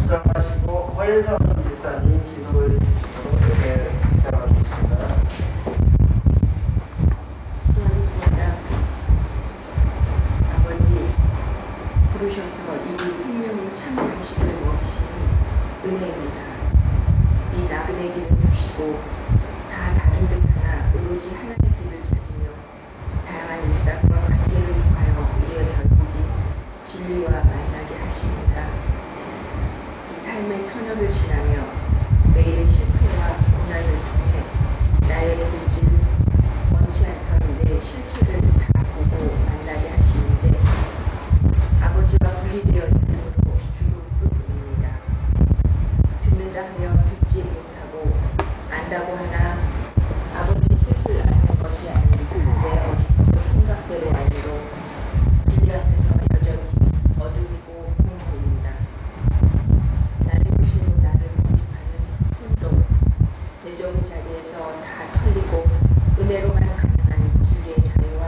묵상하시고 허혜선 집사님 기도를 해주시도록 이렇게 부탁드리겠습니다. 기도하겠습니다. 아버지, 부르셔서 이 생명의 참 간식을 먹이시니 은혜입니다. 이 나그네 길을 주시고 다 다른 듯 하나 오로지 하나님의 길을 찾으며 다양한 일상과 관계를 통하여 우리의 결국이 진리와 만나게 하십니다. 이 삶의 편협을 지나며 매일의 실패와 고난을 통해 나의 본질, 원치 않던 내 실체를 다 보고 만나게 하시는데 아버지와 분리되어 있으므로 주로 뿐입니다. 듣는다 하며 듣지 못하고 안다고 하나 아버지 뜻을 아는 것이 아니고 내 어리석은 생각대로 알므로 진리 앞에서 여전히 어둠이고 공허입니다. 나를 보시는 나를 모집하는 혼돈, 내정의 자리에서 다 털리고 은혜로만 가능한 진리의 자유와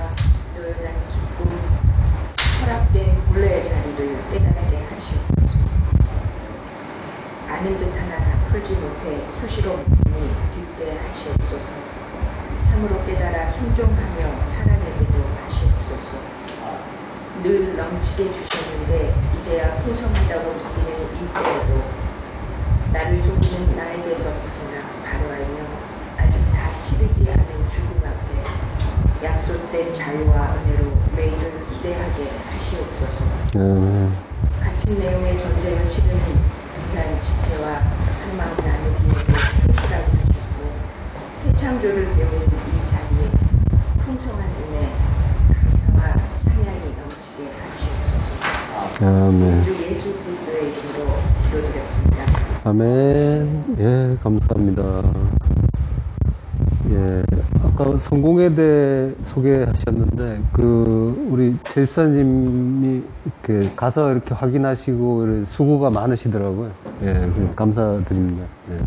노연한 기쁨, 허락된 본래의 자리를 깨달게 하시옵소서. 아는 듯 하나 다 풀지 못해 수시로 묻니 듣게 하시옵소서. 참으로 깨달아 순종하며 살아내게도 하시옵소서. 늘 넘치게 주셨는데 이제야 풍성하다고 느끼는 이때에도 나를 속이는 나에게서 벗어나 바로 알며 아직 다 치르지 않은 죽음 앞에 약속된 자유와 은혜로 매일을 기대하게 하시옵소서. 같은 내용의 전쟁을 치르는 듯한 지체와 한마음 나누기에도 충실하게 하시고 새 창조를 배우는 이 자리에 풍성한 은혜, 감사와 찬양이 넘치게 하시옵소서. 아멘. 주 예수 그리스도의 이름으로 기도드렸습니다. 아멘. 예, 감사합니다. 예, 아까 성공에 대해 소개하셨는데, 우리 집사님이 이렇게 가서 이렇게 확인하시고 수고가 많으시더라고요. 예, 감사드립니다. 예.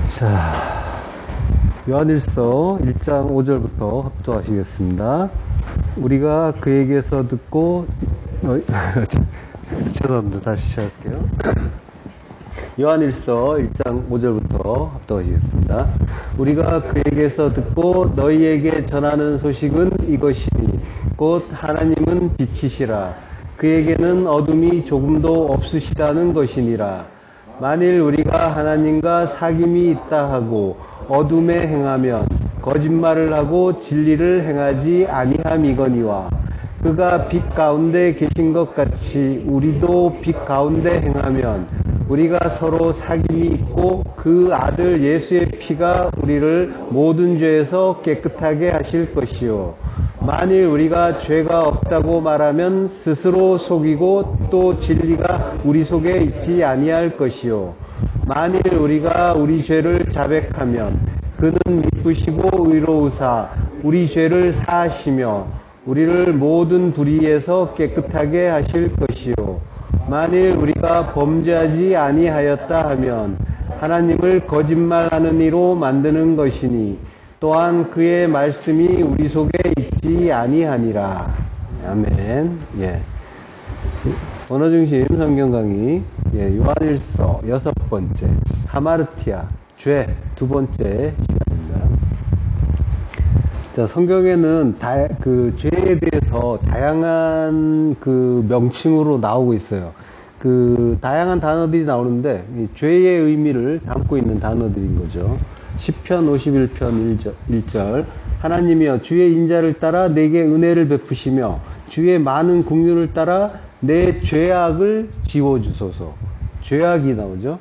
자, 요한일서 1장 5절부터 합독하시겠습니다. 우리가 그에게서 듣고, 죄송합니다. 다시 시작할게요. 요한일서 1장 5절부터 합독하시겠습니다. 우리가 그에게서 듣고 너희에게 전하는 소식은 이것이니 곧 하나님은 빛이시라. 그에게는 어둠이 조금도 없으시다는 것이니라. 만일 우리가 하나님과 사귐이 있다 하고 어둠에 행하면 거짓말을 하고 진리를 행하지 아니함이거니와 그가 빛 가운데 계신 것 같이 우리도 빛 가운데 행하면 우리가 서로 사귐이 있고 그 아들 예수의 피가 우리를 모든 죄에서 깨끗하게 하실 것이요. 만일 우리가 죄가 없다고 말하면 스스로 속이고 또 진리가 우리 속에 있지 아니할 것이요. 만일 우리가 우리 죄를 자백하면 그는 미쁘시고 의로우사 우리 죄를 사하시며 우리를 모든 불의에서 깨끗하게 하실 것이요. 만일 우리가 범죄하지 아니하였다 하면 하나님을 거짓말하는 이로 만드는 것이니 또한 그의 말씀이 우리 속에 있지 아니하니라. 아멘. 예. 언어중심 성경 강의, 예, 요한일서 6번째, 하마르티아, 죄 2번째 시간입니다. 자, 성경에는 죄에 대해서 다양한 명칭으로 나오고 있어요. 다양한 단어들이 나오는데, 죄의 의미를 담고 있는 단어들인 거죠. 시편 51편 1절 하나님이여 주의 인자를 따라 내게 은혜를 베푸시며 주의 많은 긍휼을 따라 내 죄악을 지워주소서. 죄악이 나오죠.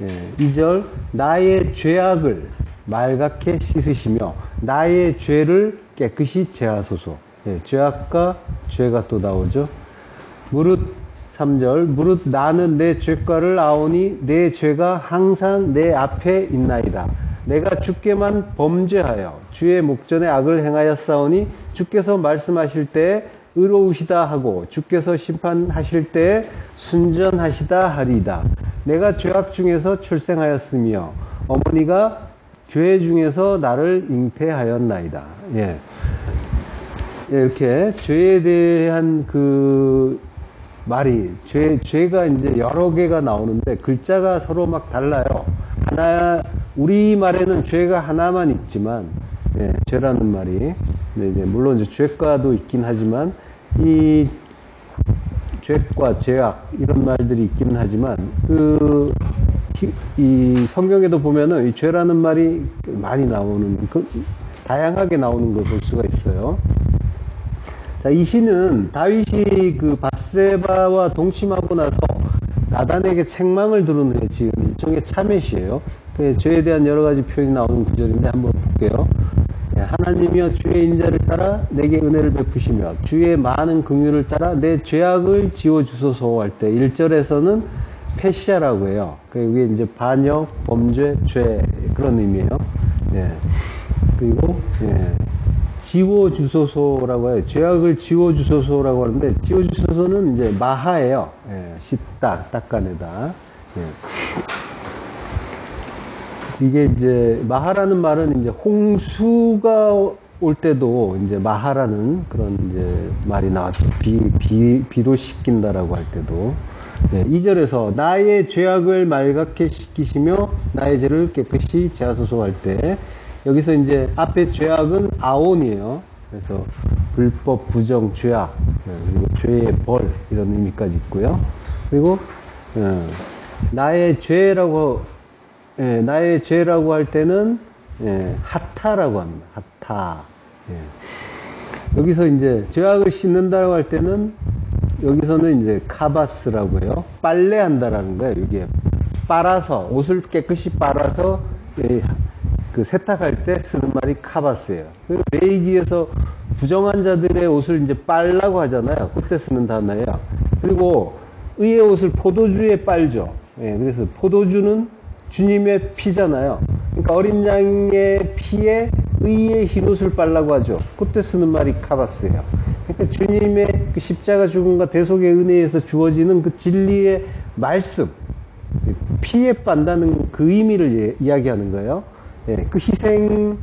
예, 2절 나의 죄악을 말갛게 씻으시며 나의 죄를 깨끗이 제하소서. 예, 죄악과 죄가 또 나오죠. 무릇 3절 무릇 나는 내 죄과를 아오니 내 죄가 항상 내 앞에 있나이다. 내가 주께만 범죄하여 주의 목전에 악을 행하였사오니 주께서 말씀하실 때에 의로우시다 하고 주께서 심판하실 때에 순전하시다 하리이다. 내가 죄악 중에서 출생하였으며 어머니가 죄 중에서 나를 잉태하였나이다. 예. 이렇게 죄에 대한 말이 죄가 이제 여러 개가 나오는데 글자가 서로 막 달라요. 우리말에는 죄가 하나만 있지만, 예, 죄라는 말이, 네, 이제 물론 이제 죄과도 있긴 하지만, 이 죄과 죄악 이런 말들이 있기는 하지만 이 성경에도 보면은 이 죄라는 말이 많이 나오는 다양하게 나오는 걸 볼 수가 있어요. 자, 이 시는 다윗이 그 밧세바와 동침하고 나서 나단에게 책망을 들은 후에 지은 일종의 참회시예요. 그 죄에 대한 여러 가지 표현이 나오는 구절인데 한번 볼게요. 하나님이여 주의 인자를 따라 내게 은혜를 베푸시며 주의 많은 긍휼을 따라 내 죄악을 지워주소서 할 때 1절에서는 패시아라고 해요. 그게 이제 반역, 범죄, 죄 그런 의미예요. 예. 그리고 지워주소서라고 해요. 죄악을 지워주소서라고 하는데 지워주소서는 이제 마하예요. 예. 씻다, 닦아내다. 예. 이게 이제 마하라는 말은 이제 홍수가 올 때도 이제 마하라는 그런 이제 말이 나왔죠. 비로 씻긴다라고 할 때도. 네, 2절에서 나의 죄악을 말갛게 씻기시며 나의 죄를 깨끗이 제하소서 할 때 여기서 이제 앞에 죄악은 아온이에요. 그래서 불법, 부정, 죄악, 그리고 죄의 벌 이런 의미까지 있고요. 그리고 나의 죄라고 할 때는 하타라고 합니다. 하타. 여기서 이제 죄악을 씻는다고 할 때는 여기서는 이제 카바스라고 해요. 빨래한다라는 거예요. 이게 빨아서 옷을 깨끗이 빨아서 그 세탁할 때 쓰는 말이 카바스예요. 그리고 레위기에서 부정한 자들의 옷을 이제 빨라고 하잖아요. 그때 쓰는 단어예요. 그리고 의의 옷을 포도주에 빨죠. 그래서 포도주는 주님의 피잖아요. 그러니까 어린 양의 피에 의의 흰옷을 빨라고 하죠. 그때 쓰는 말이 카바스예요. 그러니까 주님의 그 십자가 죽음과 대속의 은혜에서 주어지는 그 진리의 말씀, 피에 빤다는 그 의미를 이야기하는 거예요. 그 희생,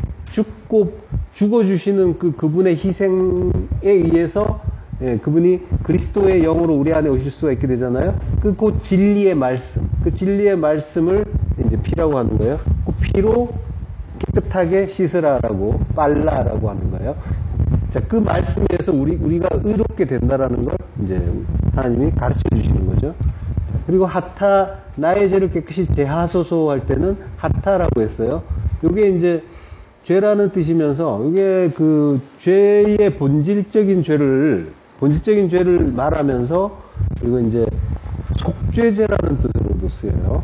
죽어주시는 그분의 희생에 의해서 그분이 그리스도의 영으로 우리 안에 오실 수가 있게 되잖아요. 그 진리의 말씀, 그 진리의 말씀을 이제 피라고 하는 거예요. 그 피로 깨끗하게 씻으라라고, 빨라라고 하는 거예요. 자, 그 말씀에서 우리가 의롭게 된다라는 걸 이제 하나님이 가르쳐 주시는 거죠. 그리고 하타, 나의 죄를 깨끗이 제하소서 할 때는 하타라고 했어요. 요게 이제 죄라는 뜻이면서, 이게 그 죄의 본질적인 죄를 말하면서, 이거 이제 속죄죄라는 뜻으로도 쓰여요.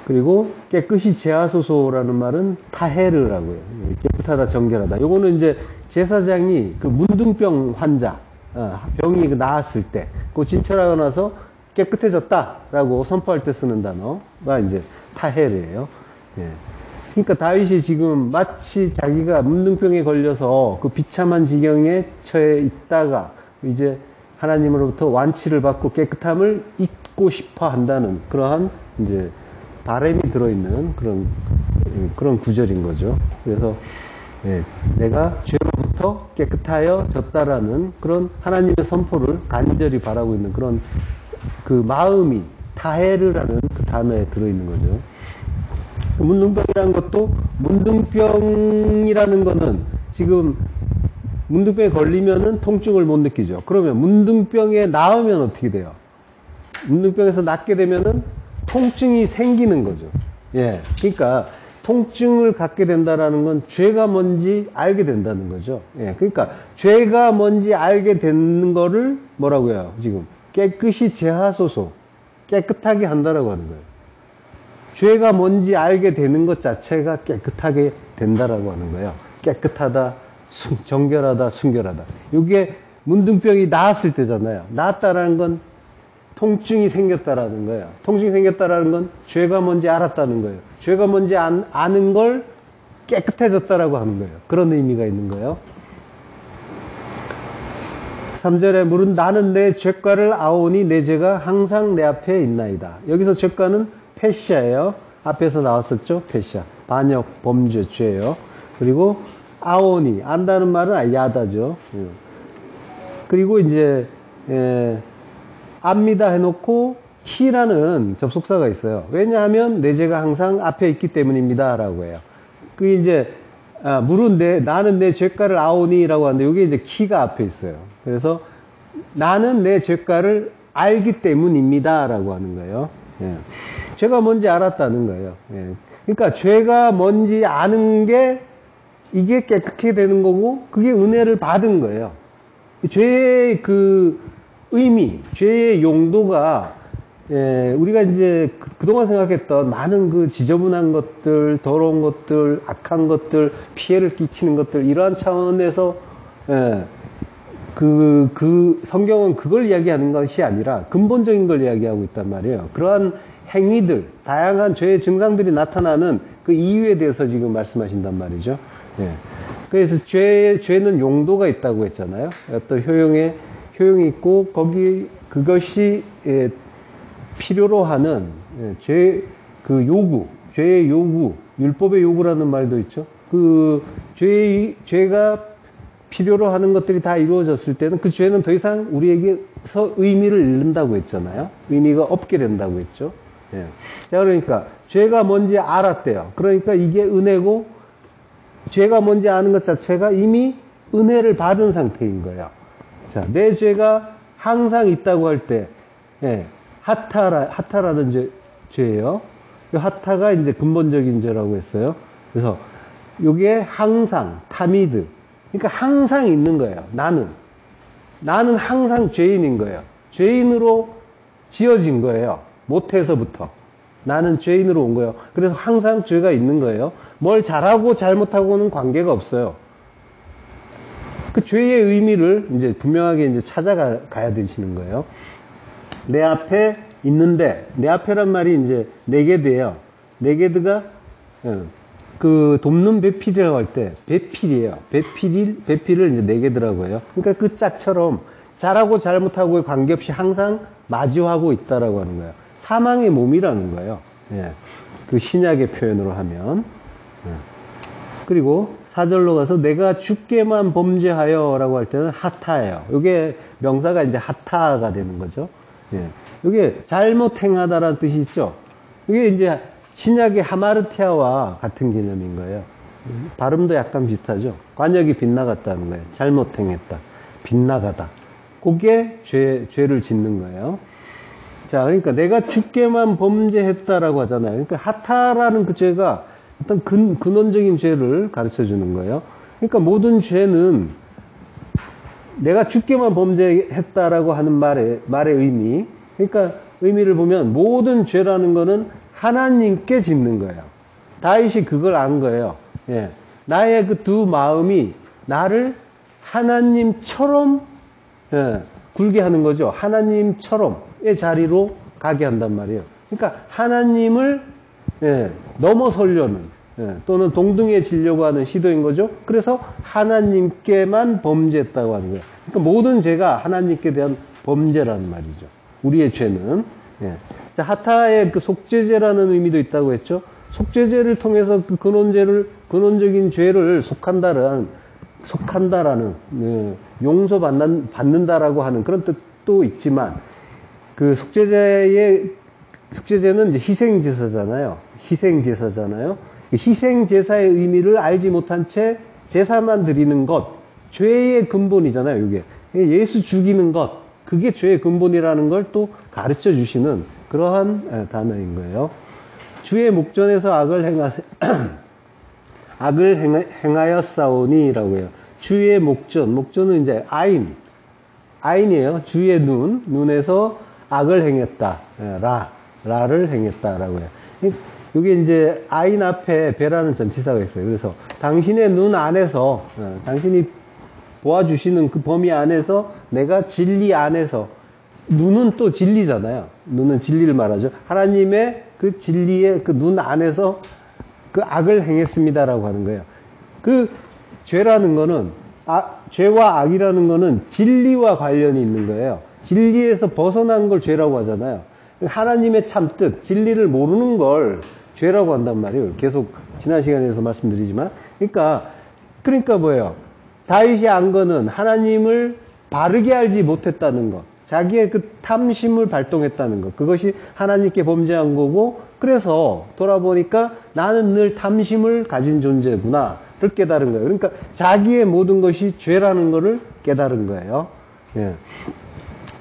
그리고 깨끗이 제하소서라는 말은 타헤르라고 해요. 깨끗하다, 정결하다. 요거는 이제 제사장이 그 문둥병 환자, 병이 나았을 때, 그 진찰하고 나서 깨끗해졌다라고 선포할 때 쓰는 단어가 이제 타헤르예요. 그러니까 다윗이 지금 마치 자기가 문둥병에 걸려서 그 비참한 지경에 처해 있다가 이제 하나님으로부터 완치를 받고 깨끗함을 잊고 싶어 한다는 그러한 이제 바람이 들어있는 그런 구절인 거죠. 그래서 내가 죄로부터 깨끗하여졌다라는 그런 하나님의 선포를 간절히 바라고 있는 그런 그 마음이 타헤르라는 그 단어에 들어있는 거죠. 문둥병이라는 것도, 문둥병이라는 거는 지금 문둥병에 걸리면은 통증을 못 느끼죠. 그러면 문둥병에 나으면 어떻게 돼요? 문둥병에서 낫게 되면은 통증이 생기는 거죠. 그러니까 통증을 갖게 된다라는 건 죄가 뭔지 알게 된다는 거죠. 그러니까 죄가 뭔지 알게 되는 거를 뭐라고 해요? 지금 깨끗이 제하소서, 깨끗하게 한다라고 하는 거예요. 죄가 뭔지 알게 되는 것 자체가 깨끗하게 된다라고 하는 거예요. 깨끗하다, 정결하다, 순결하다. 이게 문둥병이 나았을 때잖아요. 나았다라는 건 통증이 생겼다라는 거예요. 통증이 생겼다라는 건 죄가 뭔지 알았다는 거예요. 죄가 뭔지 아는 걸 깨끗해졌다라고 하는 거예요. 그런 의미가 있는 거예요. 3절에 물은 나는 내 죄가를 아오니 내 죄가 항상 내 앞에 있나이다. 여기서 죄가는 패시아예요. 앞에서 나왔었죠. 패시아. 반역, 범죄, 죄예요. 그리고 아오니, 안다는 말은 야다죠. 그리고 이제 압니다 해놓고 키라는 접속사가 있어요. 왜냐하면 내 죄가 항상 앞에 있기 때문입니다 라고 해요. 그게 이제 물은 나는 내 죄가를 아오니라고 하는데 이게 이제 키가 앞에 있어요. 그래서 나는 내 죄가를 알기 때문입니다 라고 하는 거예요. 예. 죄가 뭔지 알았다는 거예요. 예. 그러니까 죄가 뭔지 아는 게 이게 깨끗하게 되는 거고 그게 은혜를 받은 거예요. 죄의 그 의미, 죄의 용도가 우리가 이제 그동안 생각했던 많은 그 지저분한 것들, 더러운 것들, 악한 것들, 피해를 끼치는 것들 이러한 차원에서 그 성경은 그걸 이야기하는 것이 아니라 근본적인 걸 이야기하고 있단 말이에요. 그러한 행위들, 다양한 죄의 증상들이 나타나는 그 이유에 대해서 지금 말씀하신단 말이죠. 예. 그래서 죄는 용도가 있다고 했잖아요. 어떤 효용이 있고 그것이 필요로 하는 죄의 요구, 율법의 요구라는 말도 있죠. 죄가 필요로 하는 것들이 다 이루어졌을 때는 그 죄는 더 이상 우리에게서 의미를 잃는다고 했잖아요. 의미가 없게 된다고 했죠. 예. 자, 그러니까 죄가 뭔지 알았대요. 그러니까 이게 은혜고 죄가 뭔지 아는 것 자체가 이미 은혜를 받은 상태인 거예요. 자, 내 죄가 항상 있다고 할 때, 하타라는 죄예요. 이 하타가 이제 근본적인 죄라고 했어요. 그래서 이게 항상, 타미드. 그러니까 항상 있는 거예요. 나는 항상 죄인인 거예요. 죄인으로 지어진 거예요. 모태에서부터. 나는 죄인으로 온 거예요. 그래서 항상 죄가 있는 거예요. 뭘 잘하고 잘못하고는 관계가 없어요. 그 죄의 의미를 이제 분명하게 이제 찾아가야 되시는 거예요. 내 앞에 있는데, 내 앞에란 말이 이제 네게드예요. 네게드가 그 돕는 배필이라고 할 때 배필이에요. 배필을 이제 네게드라고 해요. 그러니까 그 짝처럼 잘하고 잘못하고에 관계없이 항상 마주하고 있다라고 하는 거예요. 사망의 몸이라는 거예요. 예. 그 신약의 표현으로 하면. 예. 그리고 4절로 가서 내가 주께만 범죄하여 라고 할 때는 하타예요. 이게 명사가 이제 하타가 되는 거죠. 예. 이게 잘못 행하다라는 뜻이 있죠. 이게 이제 신약의 하마르티아와 같은 개념인 거예요. 발음도 약간 비슷하죠. 관역이 빗나갔다는 거예요. 잘못 행했다. 빗나가다. 그게 죄를 짓는 거예요. 자, 그러니까 내가 주께만 범죄했다라고 하잖아요. 그러니까 하타라는 그 죄가 어떤 근원적인 죄를 가르쳐 주는 거예요. 그러니까 모든 죄는 내가 주께만 범죄했다라고 하는 말의 의미. 그러니까 의미를 보면 모든 죄라는 거는 하나님께 짓는 거예요. 다윗이 그걸 안 거예요. 예. 나의 그 두 마음이 나를 하나님처럼 굴게 하는 거죠. 하나님처럼의 자리로 가게 한단 말이에요. 그러니까 하나님을 넘어서려는 또는 동등해지려고 하는 시도인 거죠. 그래서 하나님께만 범죄했다고 하는 거예요. 그러니까 모든 죄가 하나님께 대한 범죄라는 말이죠. 우리의 죄는. 자, 하타의 그 속죄죄라는 의미도 있다고 했죠. 속죄죄를 통해서 그 근원적인 죄를 속한다라는 용서받는다라고 하는 그런 뜻도 있지만, 그 속죄제는 이제 희생제사잖아요. 희생제사의 의미를 알지 못한 채 제사만 드리는 것, 죄의 근본이잖아요, 이게. 예수 죽이는 것, 그게 죄의 근본이라는 걸 또 가르쳐 주시는 그러한 단어인 거예요. 주의 목전에서 악을 행하였사오니라고 해요. 주의 목전은 이제 아인이에요. 주의 눈에서 악을 행했다. 라를 행했다라고 해요. 이게 이제 아인 앞에 배라는 전치사가 있어요. 그래서 당신의 눈 안에서, 당신이 보아주시는 그 범위 안에서, 내가 진리 안에서, 눈은 또 진리잖아요. 눈은 진리를 말하죠. 하나님의 그 진리의 그 눈 안에서 그 악을 행했습니다라고 하는 거예요. 그 죄라는 거는, 죄와 악이라는 거는 진리와 관련이 있는 거예요. 진리에서 벗어난 걸 죄라고 하잖아요. 하나님의 참뜻, 진리를 모르는 걸 죄라고 한단 말이에요. 계속 지난 시간에서 말씀드리지만. 그러니까 뭐예요? 다윗이 안 거는 하나님을 바르게 알지 못했다는 것. 자기의 그 탐심을 발동했다는 것. 그것이 하나님께 범죄한 거고, 그래서 돌아보니까 나는 늘 탐심을 가진 존재구나를 깨달은 거예요. 그러니까 자기의 모든 것이 죄라는 것을 깨달은 거예요. 예.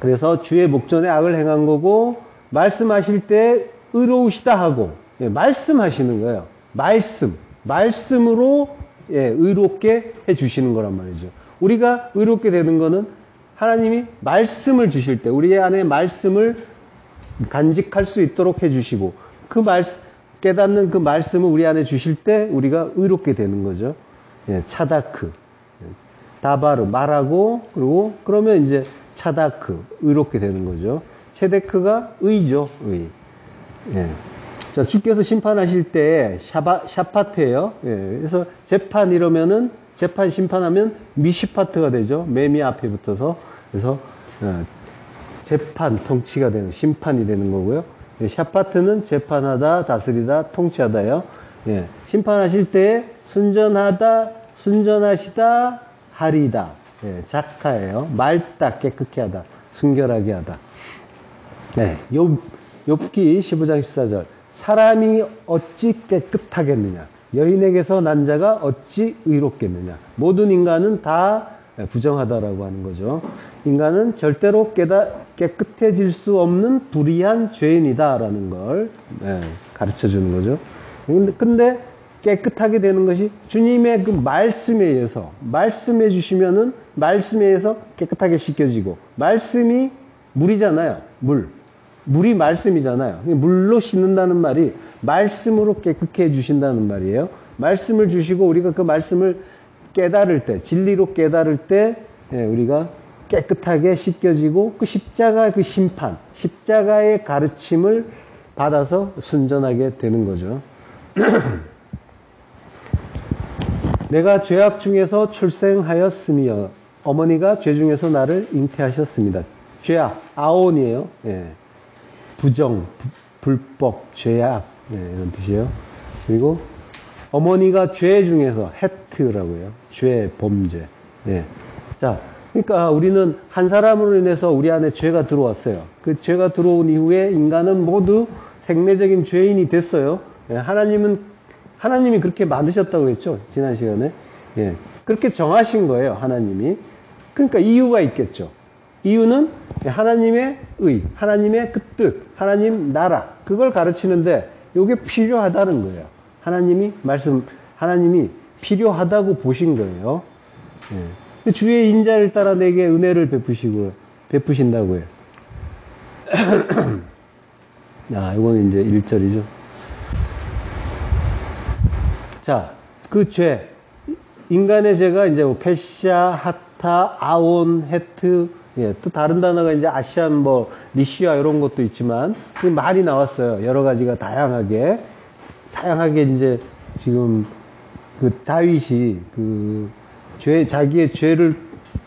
그래서 주의 목전에 악을 행한 거고, 말씀하실 때 의로우시다 하고, 예, 말씀하시는 거예요. 말씀으로 예, 의롭게 해 주시는 거란 말이죠. 우리가 의롭게 되는 거는 하나님이 말씀을 주실 때 우리 안에 말씀을 간직할 수 있도록 해 주시고, 그 말씀, 깨닫는 그 말씀을 우리 안에 주실 때 우리가 의롭게 되는 거죠. 예, 차다크, 다바르, 말하고, 그리고 그러면 이제 차다크, 의롭게 되는 거죠. 체데크가 의죠, 의. 예. 자, 주께서 심판하실 때 샤파트예요. 예. 그래서 재판 이러면은 재판 심판하면 미시파트가 되죠. 매미 앞에 붙어서. 그래서 재판 통치가 되는, 심판이 되는 거고요. 예. 샤파트는 재판하다, 다스리다, 통치하다요. 예. 심판하실 때 순전하시다, 하리다. 예. 작하예요. 맑다, 깨끗게 하다, 순결하게 하다. 네. 욥기 15장 14절. 사람이 어찌 깨끗하겠느냐? 여인에게서 난 자가 어찌 의롭겠느냐? 모든 인간은 다 부정하다라고 하는 거죠. 인간은 절대로 깨끗해질 수 없는 불의한 죄인이다라는 걸 가르쳐 주는 거죠. 근데 깨끗하게 되는 것이 주님의 그 말씀에 의해서, 말씀해 주시면은 말씀에 의해서 깨끗하게 씻겨지고, 말씀이 물이잖아요. 물이 말씀이잖아요. 물로 씻는다는 말이 말씀으로 깨끗게 해주신다는 말이에요. 말씀을 주시고 우리가 그 말씀을 깨달을 때, 진리로 깨달을 때 우리가 깨끗하게 씻겨지고, 그 십자가 그 심판, 십자가의 가르침을 받아서 순전하게 되는 거죠. 내가 죄악 중에서 출생하였으며 어머니가 죄 중에서 나를 잉태하셨습니다. 죄악, 아온이에요. 예. 부정, 불법, 죄악, 이런 뜻이에요. 그리고 어머니가 죄 중에서 헤트라고요. 죄, 범죄. 예. 자, 그러니까 우리는 한 사람으로 인해서 우리 안에 죄가 들어왔어요. 그 죄가 들어온 이후에 인간은 모두 생내적인 죄인이 됐어요. 예. 하나님이 그렇게 만드셨다고 했죠. 지난 시간에. 예. 그렇게 정하신 거예요. 하나님이. 그러니까 이유가 있겠죠. 이유는 하나님의 의, 하나님의 그 뜻, 하나님 나라, 그걸 가르치는데 이게 필요하다는 거예요. 하나님이 필요하다고 보신 거예요. 예. 주의 인자를 따라 내게 은혜를 베푸신다고요. 이거는 이제 1절이죠. 자, 그 죄, 인간의 죄가 이제 페샤, 하타, 아온, 헤트, 예, 또 다른 단어가 이제 아시안, 리시아 이런 것도 있지만 많이 나왔어요. 여러 가지가 다양하게 이제 지금 그 다윗이 그 자기의 죄를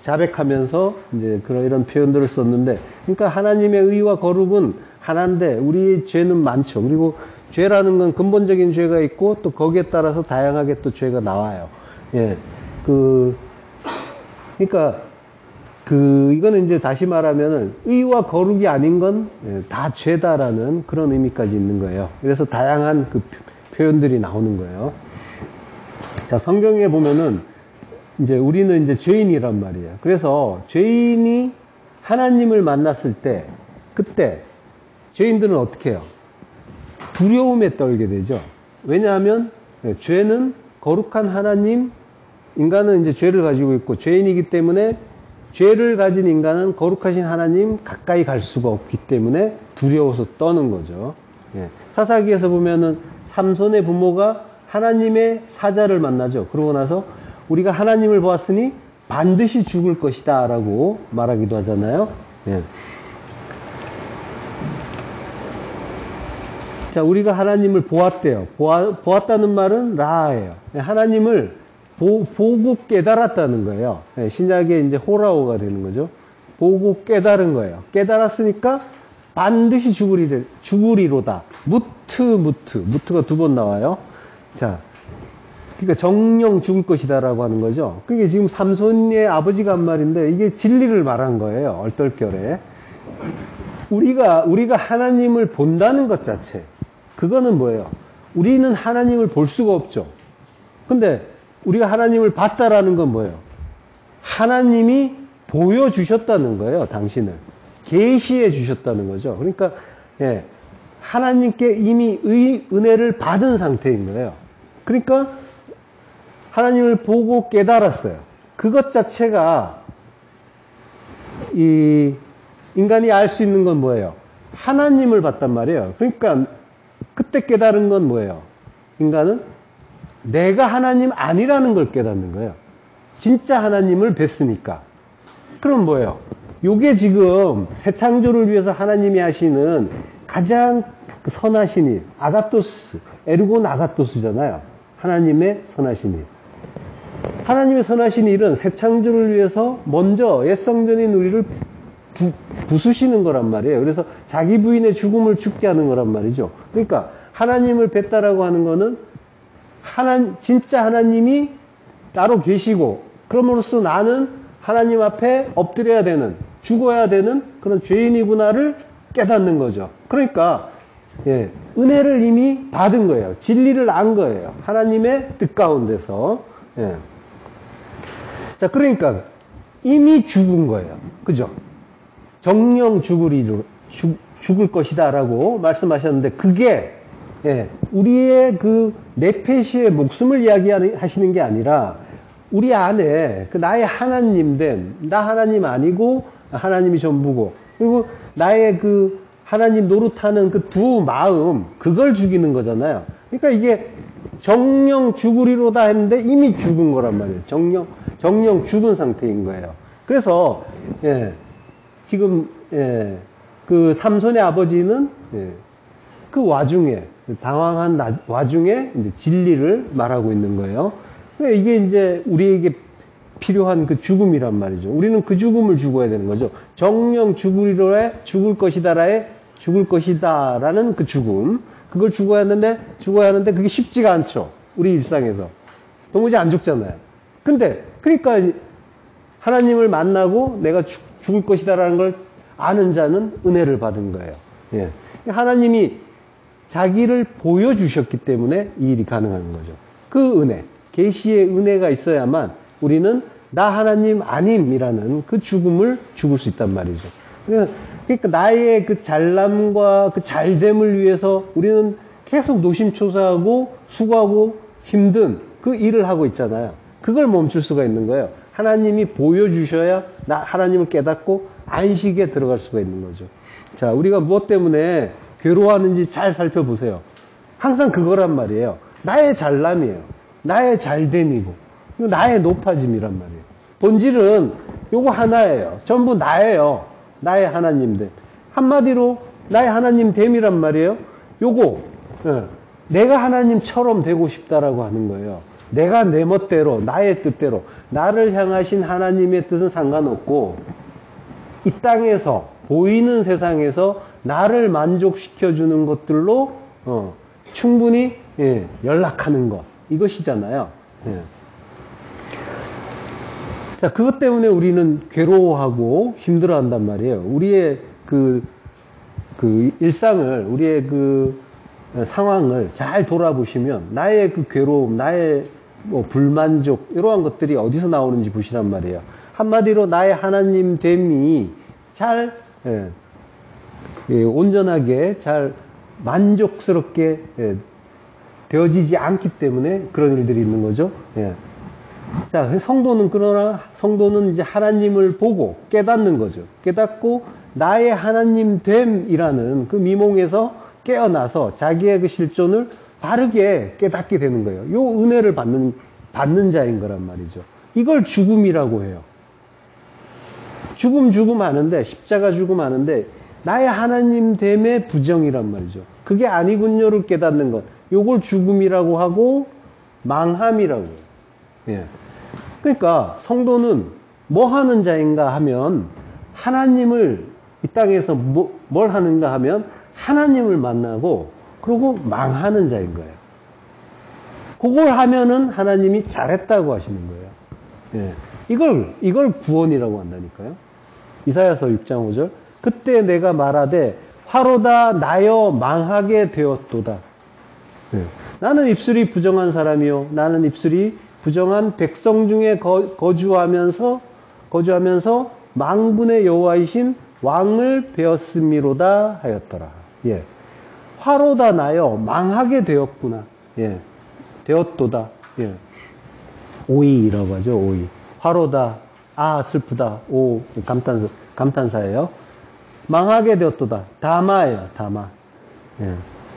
자백하면서 이제 이런 표현들을 썼는데, 그러니까 하나님의 의와 거룩은 하나인데 우리의 죄는 많죠. 그리고 죄라는 건 근본적인 죄가 있고 또 거기에 따라서 다양하게 또 죄가 나와요. 예, 그러니까 이거는 이제 다시 말하면은 의와 거룩이 아닌 건 다 죄다라는 그런 의미까지 있는 거예요. 그래서 다양한 그 표현들이 나오는 거예요. 자, 성경에 보면은 이제 우리는 이제 죄인이란 말이에요. 그래서 죄인이 하나님을 만났을 때, 그때 죄인들은 어떻게 해요? 두려움에 떨게 되죠. 왜냐하면 죄는 거룩한 하나님, 인간은 이제 죄를 가지고 있고 죄인이기 때문에 죄를 가진 인간은 거룩하신 하나님 가까이 갈 수가 없기 때문에 두려워서 떠는 거죠. 예. 사사기에서 보면은 삼손의 부모가 하나님의 사자를 만나죠. 그러고 나서 우리가 하나님을 보았으니 반드시 죽을 것이다 라고 말하기도 하잖아요. 예. 자, 우리가 하나님을 보았대요. 보았다는 말은 라예요. 하나님을 보고 깨달았다는 거예요. 신약에 이제 호라오가 되는 거죠. 보고 깨달은 거예요. 깨달았으니까 반드시 죽으리로다. 무트가 2번 나와요. 자, 그러니까 정령 죽을 것이다라고 하는 거죠. 그게 지금 삼손의 아버지가 한 말인데 이게 진리를 말한 거예요. 얼떨결에. 우리가 하나님을 본다는 것 자체, 그거는 뭐예요? 우리는 하나님을 볼 수가 없죠. 근데 우리가 하나님을 봤다라는 건 뭐예요? 하나님이 보여주셨다는 거예요, 당신을. 계시해 주셨다는 거죠. 그러니까, 예, 하나님께 이미 은혜를 받은 상태인 거예요. 그러니까, 하나님을 보고 깨달았어요. 그것 자체가, 인간이 알 수 있는 건 뭐예요? 하나님을 봤단 말이에요. 그러니까, 그때 깨달은 건 뭐예요? 인간은 내가 하나님 아니라는 걸 깨닫는 거예요. 진짜 하나님을 뵀으니까. 그럼 뭐예요? 요게 지금 새 창조를 위해서 하나님이 하시는 가장 선하신 일, 아가토스, 에르곤 아가토스잖아요. 하나님의 선하신 일. 하나님의 선하신 일은 새 창조를 위해서 먼저 옛성전인 우리를 부수시는 거란 말이에요. 그래서 자기 부인의 죽음을 죽게 하는 거란 말이죠. 그러니까 하나님을 뵀다라고 하는 거는 진짜 하나님이 따로 계시고, 그럼으로써 나는 하나님 앞에 엎드려야 되는, 죽어야 되는 그런 죄인이구나를 깨닫는 거죠. 그러니까 예, 은혜를 이미 받은 거예요. 진리를 안 거예요. 하나님의 뜻 가운데서. 예. 자, 그러니까 이미 죽은 거예요. 그죠? 정령 죽을 것이다라고 말씀하셨는데, 그게 예, 우리의 그 네페시의 목숨을 이야기하시는 게 아니라 우리 안에 그 나의 하나님된, 나 하나님 아니고 하나님이 전부고, 그리고 나의 그 하나님 노릇하는 그 두 마음, 그걸 죽이는 거잖아요. 그러니까 이게 정령 죽으리로다 했는데 이미 죽은 거란 말이에요. 정령 죽은 상태인 거예요. 그래서 예, 지금 예, 그 삼손의 아버지는 예, 그 와중에, 당황한 와중에 이제 진리를 말하고 있는 거예요. 이게 이제 우리에게 필요한 그 죽음이란 말이죠. 우리는 그 죽음을 죽어야 되는 거죠. 정령 죽으리로에 죽을 것이다라는 그 죽음. 그걸 죽어야 하는데 그게 쉽지가 않죠. 우리 일상에서. 도무지 안 죽잖아요. 근데, 그러니까 하나님을 만나고 내가 죽을 것이다라는 걸 아는 자는 은혜를 받은 거예요. 예. 하나님이 자기를 보여주셨기 때문에 이 일이 가능한 거죠. 그 은혜, 계시의 은혜가 있어야만 우리는 나 하나님 아님이라는 그 죽음을 죽을 수 있단 말이죠. 그러니까 나의 그 잘남과 그 잘됨을 위해서 우리는 계속 노심초사하고 수고하고 힘든 그 일을 하고 있잖아요. 그걸 멈출 수가 있는 거예요. 하나님이 보여주셔야 나 하나님을 깨닫고 안식에 들어갈 수가 있는 거죠. 자, 우리가 무엇 때문에 괴로워하는지 잘 살펴보세요. 항상 그거란 말이에요. 나의 잘남이에요. 나의 잘됨이고 나의 높아짐이란 말이에요. 본질은 요거 하나예요. 전부 나예요. 나의 하나님됨. 한마디로 나의 하나님됨이란 말이에요. 요거 내가 하나님처럼 되고 싶다라고 하는 거예요. 내가 내 멋대로, 나의 뜻대로, 나를 향하신 하나님의 뜻은 상관없고 이 땅에서, 보이는 세상에서 나를 만족시켜주는 것들로 충분히 연락하는 것, 이것이잖아요. 예. 자, 그것 때문에 우리는 괴로워하고 힘들어한단 말이에요. 우리의 그 일상을, 우리의 그 상황을 잘 돌아보시면 나의 그 괴로움, 나의 뭐 불만족, 이러한 것들이 어디서 나오는지 보시란 말이에요. 한마디로 나의 하나님됨이 잘 온전하게 잘 만족스럽게 되어지지 않기 때문에 그런 일들이 있는 거죠. 예. 자, 성도는 이제 하나님을 보고 깨닫는 거죠. 깨닫고 나의 하나님됨이라는 그 미몽에서 깨어나서 자기의 그 실존을 바르게 깨닫게 되는 거예요. 요 은혜를 받는 자인 거란 말이죠. 이걸 죽음이라고 해요. 죽음 하는데, 십자가 죽음 하는데 나의 하나님됨의 부정이란 말이죠. 그게 아니군요를 깨닫는 것, 요걸 죽음이라고 하고 망함이라고 해요. 예. 그러니까 성도는 뭐 하는 자인가 하면 하나님을, 이 땅에서 뭘 하는가 하면 하나님을 만나고 그리고 망하는 자인 거예요. 그걸 하면은 하나님이 잘했다고 하시는 거예요. 예. 이걸 구원이라고 한다니까요. 이사야서 6장 5절. 그때 내가 말하되 화로다 나여 망하게 되었도다. 예. 나는 입술이 부정한 사람이요 나는 입술이 부정한 백성 중에 거주하면서 망군의 여호와이신 왕을 배웠음이로다 하였더라. 예. 화로다 나여 망하게 되었구나. 예. 되었도다. 예. 오이라고 하죠. 오이. 화로다. 아 슬프다. 오 감탄사예요. 망하게 되었도다. 다마예요. 다마. 예.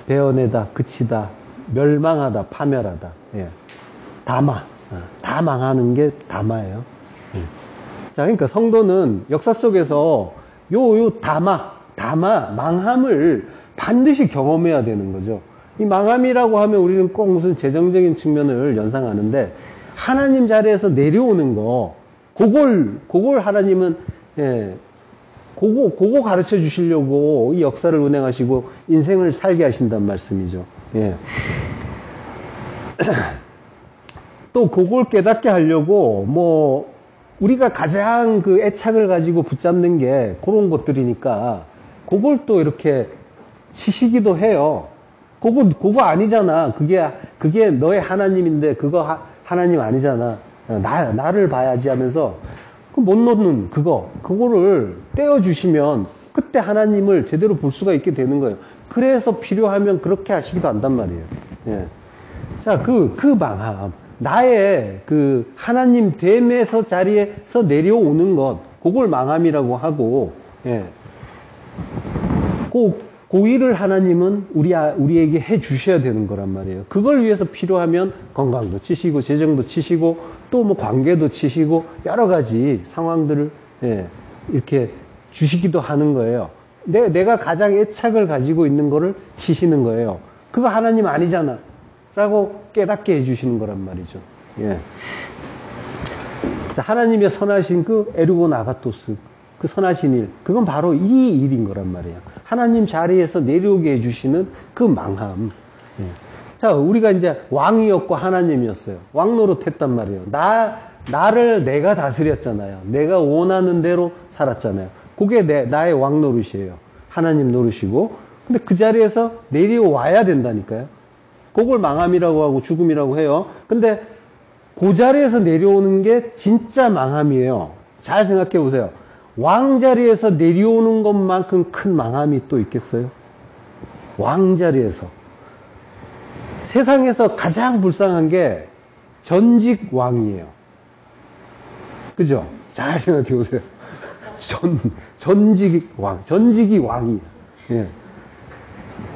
베어내다. 그치다. 멸망하다. 파멸하다. 예. 다마. 다 망하는 게 다마예요. 예. 자, 그러니까 성도는 역사 속에서 요 다마, 망함을 반드시 경험해야 되는 거죠. 이 망함이라고 하면 우리는 꼭 무슨 재정적인 측면을 연상하는데 하나님 자리에서 내려오는 거, 그걸 하나님은, 예, 그거 가르쳐 주시려고 이 역사를 운행하시고 인생을 살게 하신단 말씀이죠. 예. 또 그걸 깨닫게 하려고 뭐 우리가 가장 그 애착을 가지고 붙잡는 게 그런 것들이니까 그걸 또 이렇게 치시기도 해요. 그거 아니잖아. 그게 너의 하나님인데 그거 하나님 아니잖아. 나를 봐야지 하면서 못 놓는 그거를 떼어주시면 그때 하나님을 제대로 볼 수가 있게 되는 거예요. 그래서 필요하면 그렇게 하시기도 한단 말이에요. 예. 자, 그 망함. 나의 그 하나님 됨에서 자리에서 내려오는 것, 그걸 망함이라고 하고, 예. 그 일을 하나님은 우리에게 해 주셔야 되는 거란 말이에요. 그걸 위해서 필요하면 건강도 치시고, 재정도 치시고, 또 뭐 관계도 치시고, 여러 가지 상황들을, 예, 이렇게 주시기도 하는 거예요. 내가 가장 애착을 가지고 있는 거를 치시는 거예요. 그거 하나님 아니잖아. 라고 깨닫게 해주시는 거란 말이죠. 예. 자, 하나님의 선하신 그 에르곤 아가토스, 그 선하신 일, 그건 바로 이 일인 거란 말이에요. 하나님 자리에서 내려오게 해주시는 그 망함. 예. 자, 우리가 이제 왕이었고 하나님이었어요. 왕 노릇 했단 말이에요. 나를 내가 다스렸잖아요. 내가 원하는 대로 살았잖아요. 그게 나의 왕 노릇이에요. 하나님 노릇이고. 근데 그 자리에서 내려와야 된다니까요. 그걸 망함이라고 하고 죽음이라고 해요. 근데 그 자리에서 내려오는 게 진짜 망함이에요. 잘 생각해 보세요. 왕자리에서 내려오는 것만큼 큰 망함이 또 있겠어요? 왕자리에서. 세상에서 가장 불쌍한 게 전직 왕이에요. 그죠? 잘 생각해 보세요. 전직이 왕이에요. 예.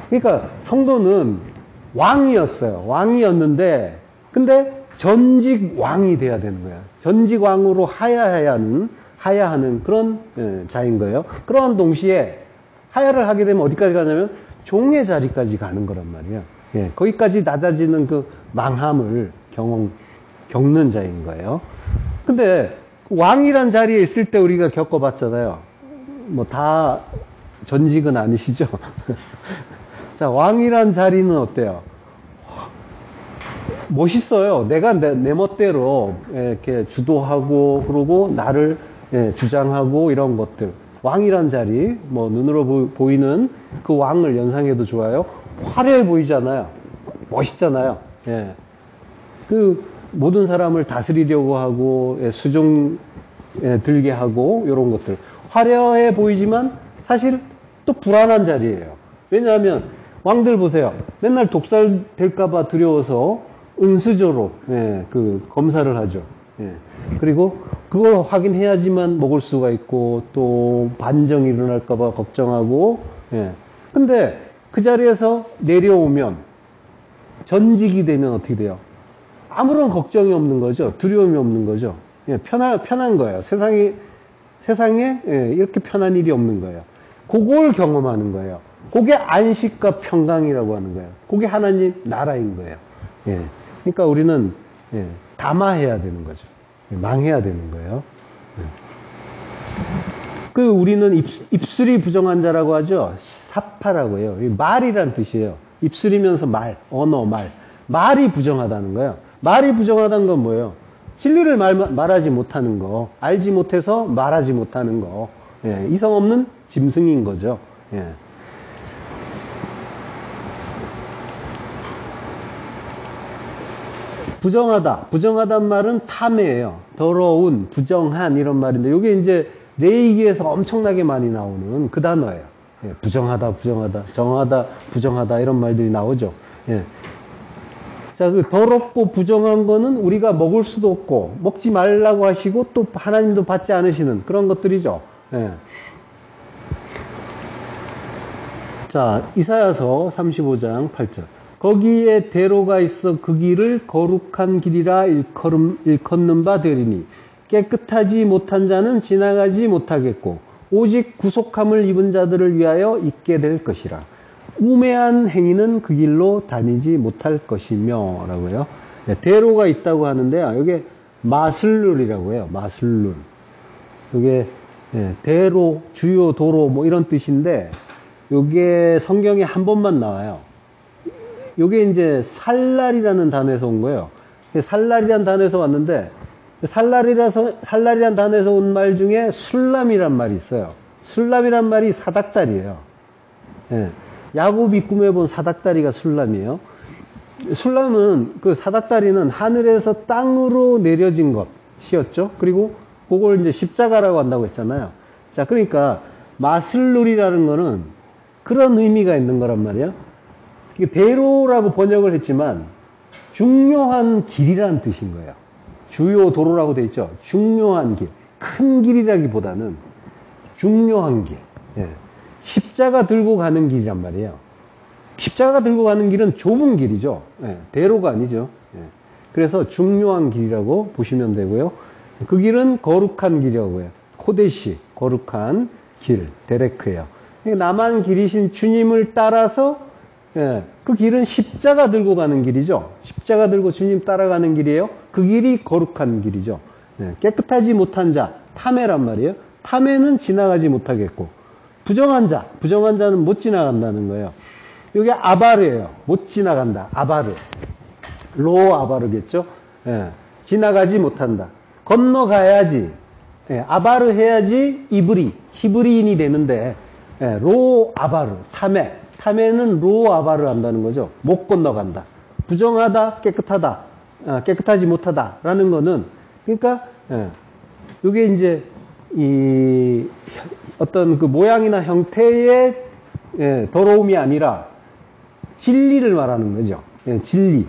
그러니까 성도는 왕이었어요. 왕이었는데, 근데 전직 왕이 돼야 되는 거야. 전직 왕으로 하야하는 그런 자인 거예요. 그러한 동시에 하야를 하게 되면 어디까지 가냐면 종의 자리까지 가는 거란 말이에요. 예, 거기까지 낮아지는 그 망함을 겪는 자인 거예요. 근데 왕이란 자리에 있을 때 우리가 겪어봤잖아요. 뭐 다 전직은 아니시죠? 자, 왕이란 자리는 어때요? 멋있어요. 내가 내 멋대로 이렇게 주도하고 그러고 나를 주장하고 이런 것들. 왕이란 자리, 뭐 눈으로 보이는 그 왕을 연상해도 좋아요. 화려해 보이잖아요. 멋있잖아요. 예. 그 모든 사람을 다스리려고 하고 수종 들게 하고 이런 것들. 화려해 보이지만 사실 또 불안한 자리예요. 왜냐하면 왕들 보세요. 맨날 독살 될까봐 두려워서 은수저로 그 검사를 하죠. 예. 그리고 그걸 확인해야지만 먹을 수가 있고 또 반정이 일어날까봐 걱정하고. 예. 근데 그 자리에서 내려오면 전직이 되면 어떻게 돼요? 아무런 걱정이 없는 거죠. 두려움이 없는 거죠. 예. 편한 거예요. 세상에 이렇게 편한 일이 없는 거예요. 그걸 경험하는 거예요. 그게 안식과 평강이라고 하는 거예요. 그게 하나님 나라인 거예요. 예. 그러니까 우리는 담아해야 되는 거죠. 망해야 되는 거예요. 그 우리는 입술이 부정한 자라고 하죠. 사파라고 해요. 말이란 뜻이에요. 입술이면서 언어, 말이 부정하다는 거예요. 말이 부정하다는 건 뭐예요? 진리를 말하지 못하는 거, 알지 못해서 말하지 못하는 거, 이성 없는 짐승인 거죠. 예. 부정하다. 부정하단 말은 탐해예요. 더러운, 부정한 이런 말인데 이게 이제 내이기에서 엄청나게 많이 나오는 그 단어예요. 예, 부정하다, 부정하다, 정하다, 부정하다 이런 말들이 나오죠. 예. 자, 그 더럽고 부정한 거는 우리가 먹을 수도 없고 먹지 말라고 하시고 또 하나님도 받지 않으시는 그런 것들이죠. 예. 자, 이사야서 35장 8절. 거기에 대로가 있어 그 길을 거룩한 길이라 일컫는 바 되리니 깨끗하지 못한 자는 지나가지 못하겠고 오직 구속함을 입은 자들을 위하여 있게 될 것이라. 우매한 행위는 그 길로 다니지 못할 것이며 라고요. 네, 대로가 있다고 하는데요. 이게 마슬룰이라고 해요. 마슬룰. 이게 대로, 주요, 도로 뭐 이런 뜻인데 이게 성경에 한 번만 나와요. 이게 이제 살날이라는 단어에서 온 거예요. 살날이라는 단어에서 왔는데 살날이란 단어에서 온 말 중에 술람이란 말이 있어요. 술람이란 말이 사닥다리예요. 예. 야곱이 꿈에 본 사닥다리가 술람이에요. 술람은 그 사닥다리는 하늘에서 땅으로 내려진 것이었죠. 그리고 그걸 이제 십자가라고 한다고 했잖아요. 자, 그러니까 마슬룰이라는 거는 그런 의미가 있는 거란 말이에요. 대로라고 번역을 했지만 중요한 길이라는 뜻인 거예요. 주요 도로라고 돼 있죠. 중요한 길, 큰 길이라기보다는 중요한 길. 예. 십자가 들고 가는 길이란 말이에요. 십자가 들고 가는 길은 좁은 길이죠. 예. 대로가 아니죠. 예. 그래서 중요한 길이라고 보시면 되고요. 그 길은 거룩한 길이라고 해요. 코데시, 거룩한 길, 데레크예요. 남한 길이신 주님을 따라서 예, 그 길은 십자가 들고 가는 길이죠. 십자가 들고 주님 따라가는 길이에요. 그 길이 거룩한 길이죠. 예, 깨끗하지 못한 자, 탐해란 말이에요. 탐해는 지나가지 못하겠고 부정한 자는 못 지나간다는 거예요. 이게 아바르예요. 못 지나간다. 아바르. 로 아바르겠죠. 예, 지나가지 못한다. 건너가야지. 예, 아바르 해야지 히브리인이 되는데 예, 로 아바르, 탐해는 로 아바르 한다는 거죠. 못 건너간다. 부정하다, 깨끗하다, 깨끗하지 못하다라는 거는 그러니까 이게 이제 이 어떤 그 모양이나 형태의 더러움이 아니라 진리를 말하는 거죠. 예, 진리.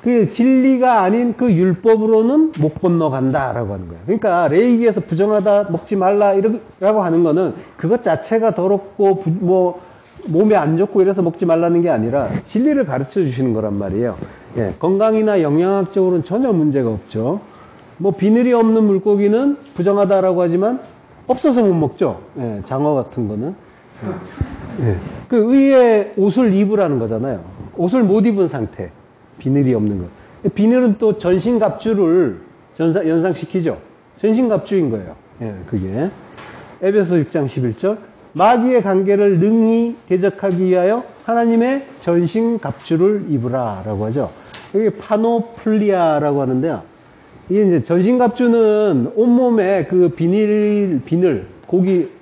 그 진리가 아닌 그 율법으로는 못 건너간다라고 하는 거예요. 그러니까 레위기에서 부정하다, 먹지 말라라고 하는 거는 그것 자체가 더럽고 뭐 몸에 안 좋고 이래서 먹지 말라는 게 아니라 진리를 가르쳐 주시는 거란 말이에요. 예, 건강이나 영양학적으로는 전혀 문제가 없죠. 뭐 비늘이 없는 물고기는 부정하다라고 하지만 없어서 못 먹죠. 예, 장어 같은 거는. 예, 그 의에 옷을 입으라는 거잖아요. 옷을 못 입은 상태. 비늘이 없는 거. 비늘은 또 전신갑주를 연상시키죠. 전신갑주인 거예요. 예, 그게. 에베소 6장 11절. 마귀의 관계를 능히 대적하기 위하여 하나님의 전신갑주를 입으라 라고 하죠. 여기 파노플리아라고 하는데요. 이게 이제 전신갑주는 온몸에 그 비늘,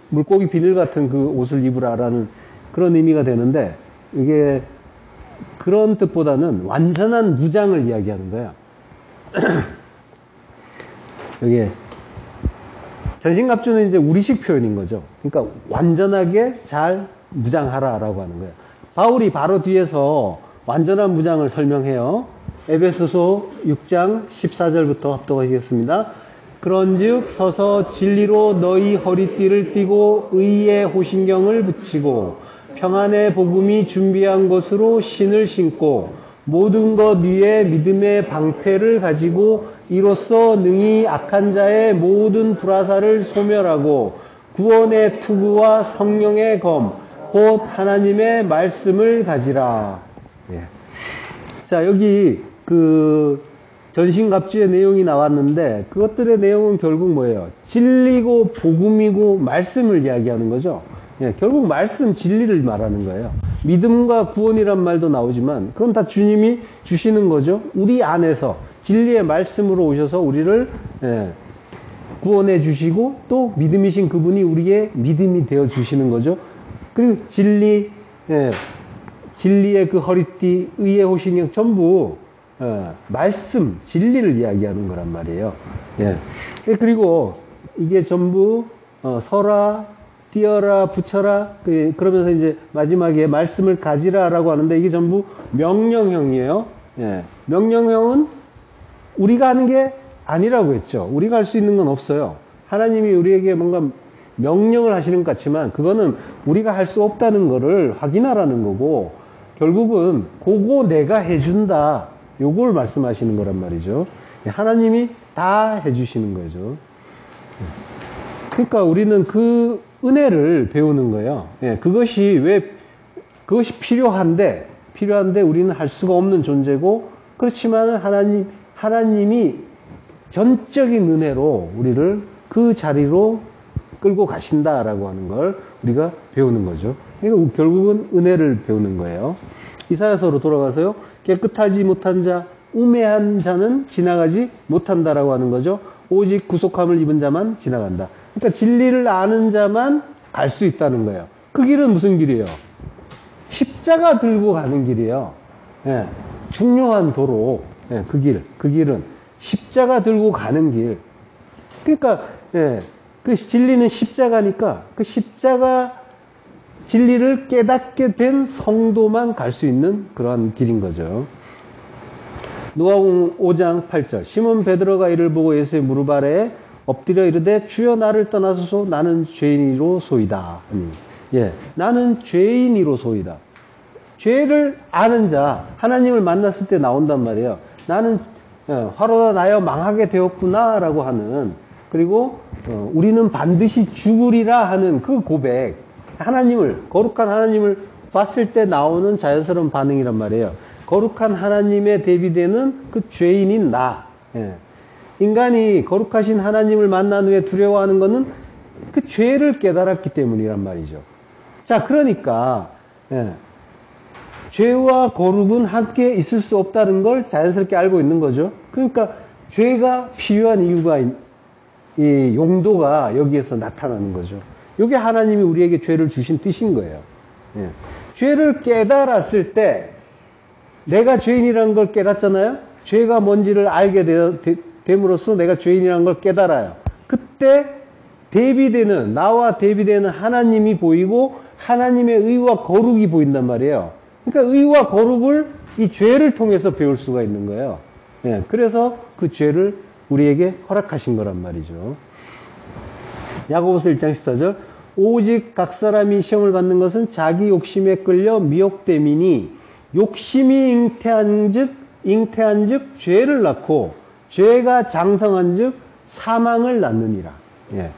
물고기 비늘 같은 그 옷을 입으라라는 그런 의미가 되는데 이게 그런 뜻보다는 완전한 무장을 이야기하는 거예요. 이게 전신갑주는 이제 우리식 표현인 거죠. 그러니까 완전하게 잘 무장하라라고 하는 거예요. 바울이 바로 뒤에서 완전한 무장을 설명해요. 에베소서 6장 14절부터 합독하시겠습니다. 그런즉 서서 진리로 너희 허리띠를 띠고 의의 호신경을 붙이고 평안의 복음이 준비한 것으로 신을 신고 모든 것 위에 믿음의 방패를 가지고 이로써 능히 악한 자의 모든 불화살을 소멸하고 구원의 투구와 성령의 검 곧 하나님의 말씀을 가지라. 예. 자, 여기 그 전신갑주의 내용이 나왔는데 그것들의 내용은 결국 뭐예요? 진리고 복음이고 말씀을 이야기하는 거죠. 예, 결국 말씀, 진리를 말하는 거예요. 믿음과 구원이란 말도 나오지만 그건 다 주님이 주시는 거죠. 우리 안에서 진리의 말씀으로 오셔서 우리를 구원해 주시고 또 믿음이신 그분이 우리의 믿음이 되어 주시는 거죠. 그리고 진리, 진리의 그 허리띠, 의의 호신경 전부 말씀, 진리를 이야기하는 거란 말이에요. 예. 그리고 이게 전부 서라, 띄어라, 붙여라, 그러면서 이제 마지막에 말씀을 가지라라고 하는데 이게 전부 명령형이에요. 예. 명령형은 우리가 하는 게 아니라고 했죠. 우리가 할 수 있는 건 없어요. 하나님이 우리에게 뭔가 명령을 하시는 것 같지만 그거는 우리가 할 수 없다는 거를 확인하라는 거고 결국은 그거 내가 해준다. 요걸 말씀하시는 거란 말이죠. 하나님이 다 해주시는 거죠. 그러니까 우리는 그 은혜를 배우는 거예요. 예, 그것이 필요한데 우리는 할 수가 없는 존재고 그렇지만 하나님이 전적인 은혜로 우리를 그 자리로 끌고 가신다라고 하는 걸 우리가 배우는 거죠. 그러니까 결국은 은혜를 배우는 거예요. 이사야서로 돌아가서요. 깨끗하지 못한 자, 우매한 자는 지나가지 못한다라고 하는 거죠. 오직 구속함을 입은 자만 지나간다. 그러니까 진리를 아는 자만 갈 수 있다는 거예요. 그 길은 무슨 길이에요? 십자가 들고 가는 길이에요. 예, 중요한 도로. 예, 그 길은 십자가 들고 가는 길. 그러니까 그 진리는 십자가니까 그 십자가 진리를 깨닫게 된 성도만 갈 수 있는 그러한 길인 거죠. 누가복음 5장 8절 시몬 베드로가 이를 보고 예수의 무릎 아래에 엎드려 이르되 주여 나를 떠나소서 나는 죄인이로소이다. 예, 나는 죄인이로소이다. 죄를 아는 자 하나님을 만났을 때 나온단 말이에요. 나는 화로다 나여 망하게 되었구나 라고 하는 그리고 우리는 반드시 죽으리라 하는 그 고백 거룩한 하나님을 봤을 때 나오는 자연스러운 반응이란 말이에요. 거룩한 하나님에 대비되는 그 죄인인 나. 예. 인간이 거룩하신 하나님을 만난 후에 두려워하는 것은 그 죄를 깨달았기 때문이란 말이죠. 자, 그러니까 죄와 거룩은 함께 있을 수 없다는 걸 자연스럽게 알고 있는 거죠. 그러니까 죄가 필요한 이유가 이 용도가 여기에서 나타나는 거죠. 이게 하나님이 우리에게 죄를 주신 뜻인 거예요. 예. 죄를 깨달았을 때 내가 죄인이라는 걸 깨닫잖아요. 죄가 뭔지를 알게 됨으로써 내가 죄인이라는 걸 깨달아요. 그때 나와 대비되는 하나님이 보이고 하나님의 의와 거룩이 보인단 말이에요. 그러니까 의와 거룩을 이 죄를 통해서 배울 수가 있는 거예요. 예. 그래서 그 죄를 우리에게 허락하신 거란 말이죠. 야고보서 1장 14절 오직 각 사람이 시험을 받는 것은 자기 욕심에 끌려 미혹됨이니 욕심이 잉태한 즉 죄를 낳고 죄가 장성한 즉 사망을 낳느니라. 예.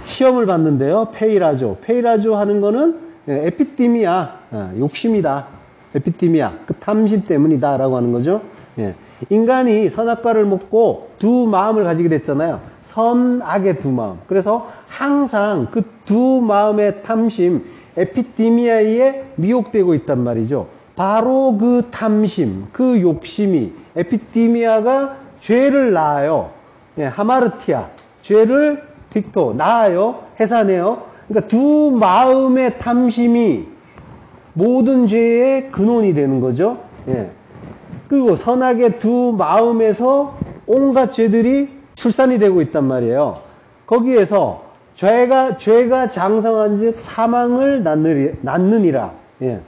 시험을 받는데요. 페이라조 하는 거는 에피티미아, 욕심이다. 에피티미아, 그 탐심 때문이다 라고 하는 거죠. 예. 인간이 선악과를 먹고 두 마음을 가지게 됐잖아요. 선악의 두 마음. 그래서 항상 그 두 마음의 탐심, 에피티미아에 미혹되고 있단 말이죠. 바로 그 탐심, 그 욕심이, 에피티미아가 죄를 낳아요. 예, 하마르티아, 죄를 낳아요. 해산해요. 그러니까 두 마음의 탐심이 모든 죄의 근원이 되는 거죠. 예. 그리고 선악의 두 마음에서 온갖 죄들이 출산이 되고 있단 말이에요. 거기에서 죄가 장성한 즉 사망을 낳느니라. 예.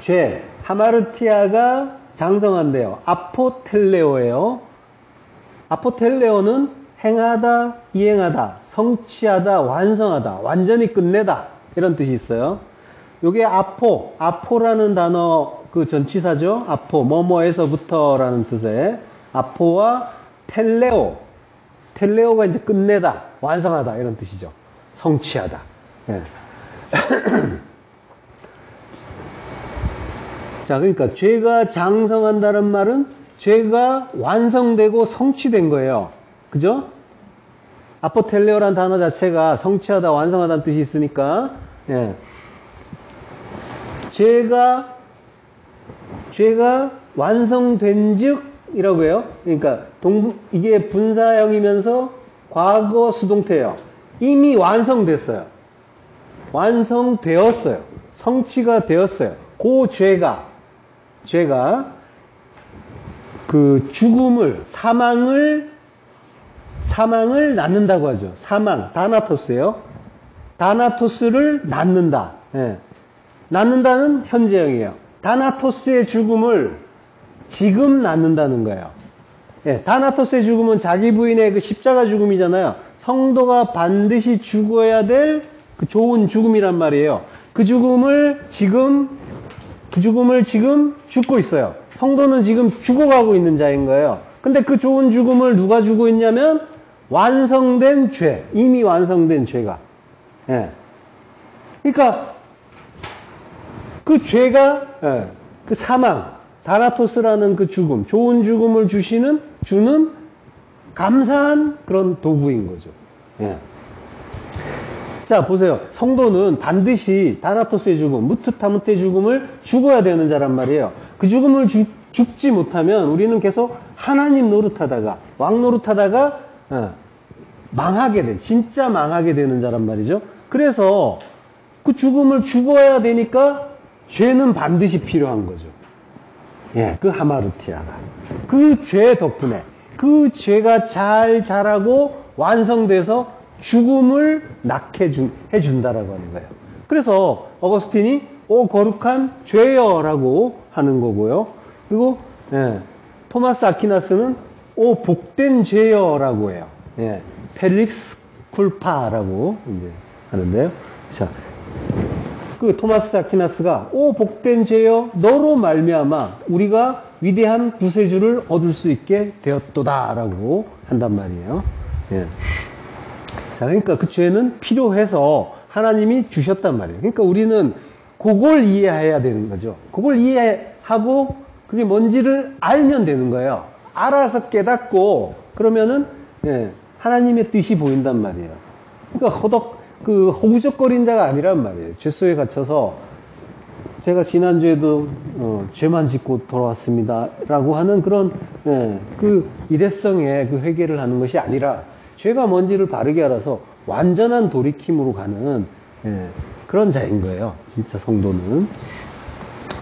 죄, 하마르티아가 장성한데요. 아포텔레오예요. 아포텔레오는 행하다, 이행하다, 성취하다, 완성하다, 완전히 끝내다 이런 뜻이 있어요. 요게 아포라는 단어 그 전치사죠. 아포, 뭐뭐에서부터라는 뜻의 아포와 텔레오가 이제 끝내다, 완성하다 이런 뜻이죠. 성취하다. 예. 자, 그러니까 죄가 장성한다는 말은 죄가 완성되고 성취된 거예요. 그죠? 아포텔레오라는 단어 자체가 성취하다, 완성하다는 뜻이 있으니까, 예. 죄가 죄가 완성된즉이라고 해요. 그러니까 이게 분사형이면서 과거 수동태예요. 이미 완성됐어요. 완성되었어요. 성취가 되었어요. 그 죄가 그 죽음을, 사망을 낳는다고 하죠. 사망, 다나토스예요. 다나토스를 낳는다. 예. 낳는다는 현재형이에요. 다나토스의 죽음을 지금 낳는다는 거예요. 예. 다나토스의 죽음은 자기 부인의 그 십자가 죽음이잖아요. 성도가 반드시 죽어야 될 그 좋은 죽음이란 말이에요. 그 죽음을 지금 죽고 있어요. 성도는 지금 죽어가고 있는 자인 거예요. 근데 그 좋은 죽음을 누가 주고 있냐면 완성된 죄, 이미 완성된 죄가. 예. 그러니까 그 죄가 그 사망, 다나토스라는 그 죽음, 좋은 죽음을 주는 감사한 그런 도구인 거죠. 예. 자, 보세요. 성도는 반드시 다나토스의 죽음, 무트타무트의 죽음을 죽어야 되는 자란 말이에요. 그 죽음을 죽지 못하면 우리는 계속 하나님 노릇하다가, 왕 노릇하다가 진짜 망하게 되는 자란 말이죠. 그래서 그 죽음을 죽어야 되니까 죄는 반드시 필요한 거죠. 예, 그 하마르티아가. 그 죄 덕분에, 그 죄가 잘 자라고 완성돼서 죽음을 낳게 해준다라고 하는 거예요. 그래서 어거스틴이 오 거룩한 죄여라고 하는 거고요. 그리고 토마스 아퀴나스는 오 복된 죄여라고 해요. 예, 펠릭스 쿨파라고 이제 하는데요. 자, 그 토마스 아퀴나스가 오 복된 죄여 너로 말미암아 우리가 위대한 구세주를 얻을 수 있게 되었도다라고 한단 말이에요. 예. 자, 그러니까 그 죄는 필요해서 하나님이 주셨단 말이에요. 그러니까 우리는 그걸 이해해야 되는 거죠. 그걸 이해하고 그게 뭔지를 알면 되는 거예요. 알아서 깨닫고 그러면은 하나님의 뜻이 보인단 말이에요. 그러니까 허구적거린 자가 아니란 말이에요. 죄 속에 갇혀서 제가 지난주에도 죄만 짓고 돌아왔습니다 라고 하는 그런 그 일회성의 그 회개를 하는 것이 아니라 죄가 뭔지를 바르게 알아서 완전한 돌이킴으로 가는 그런 자인 거예요. 진짜 성도는.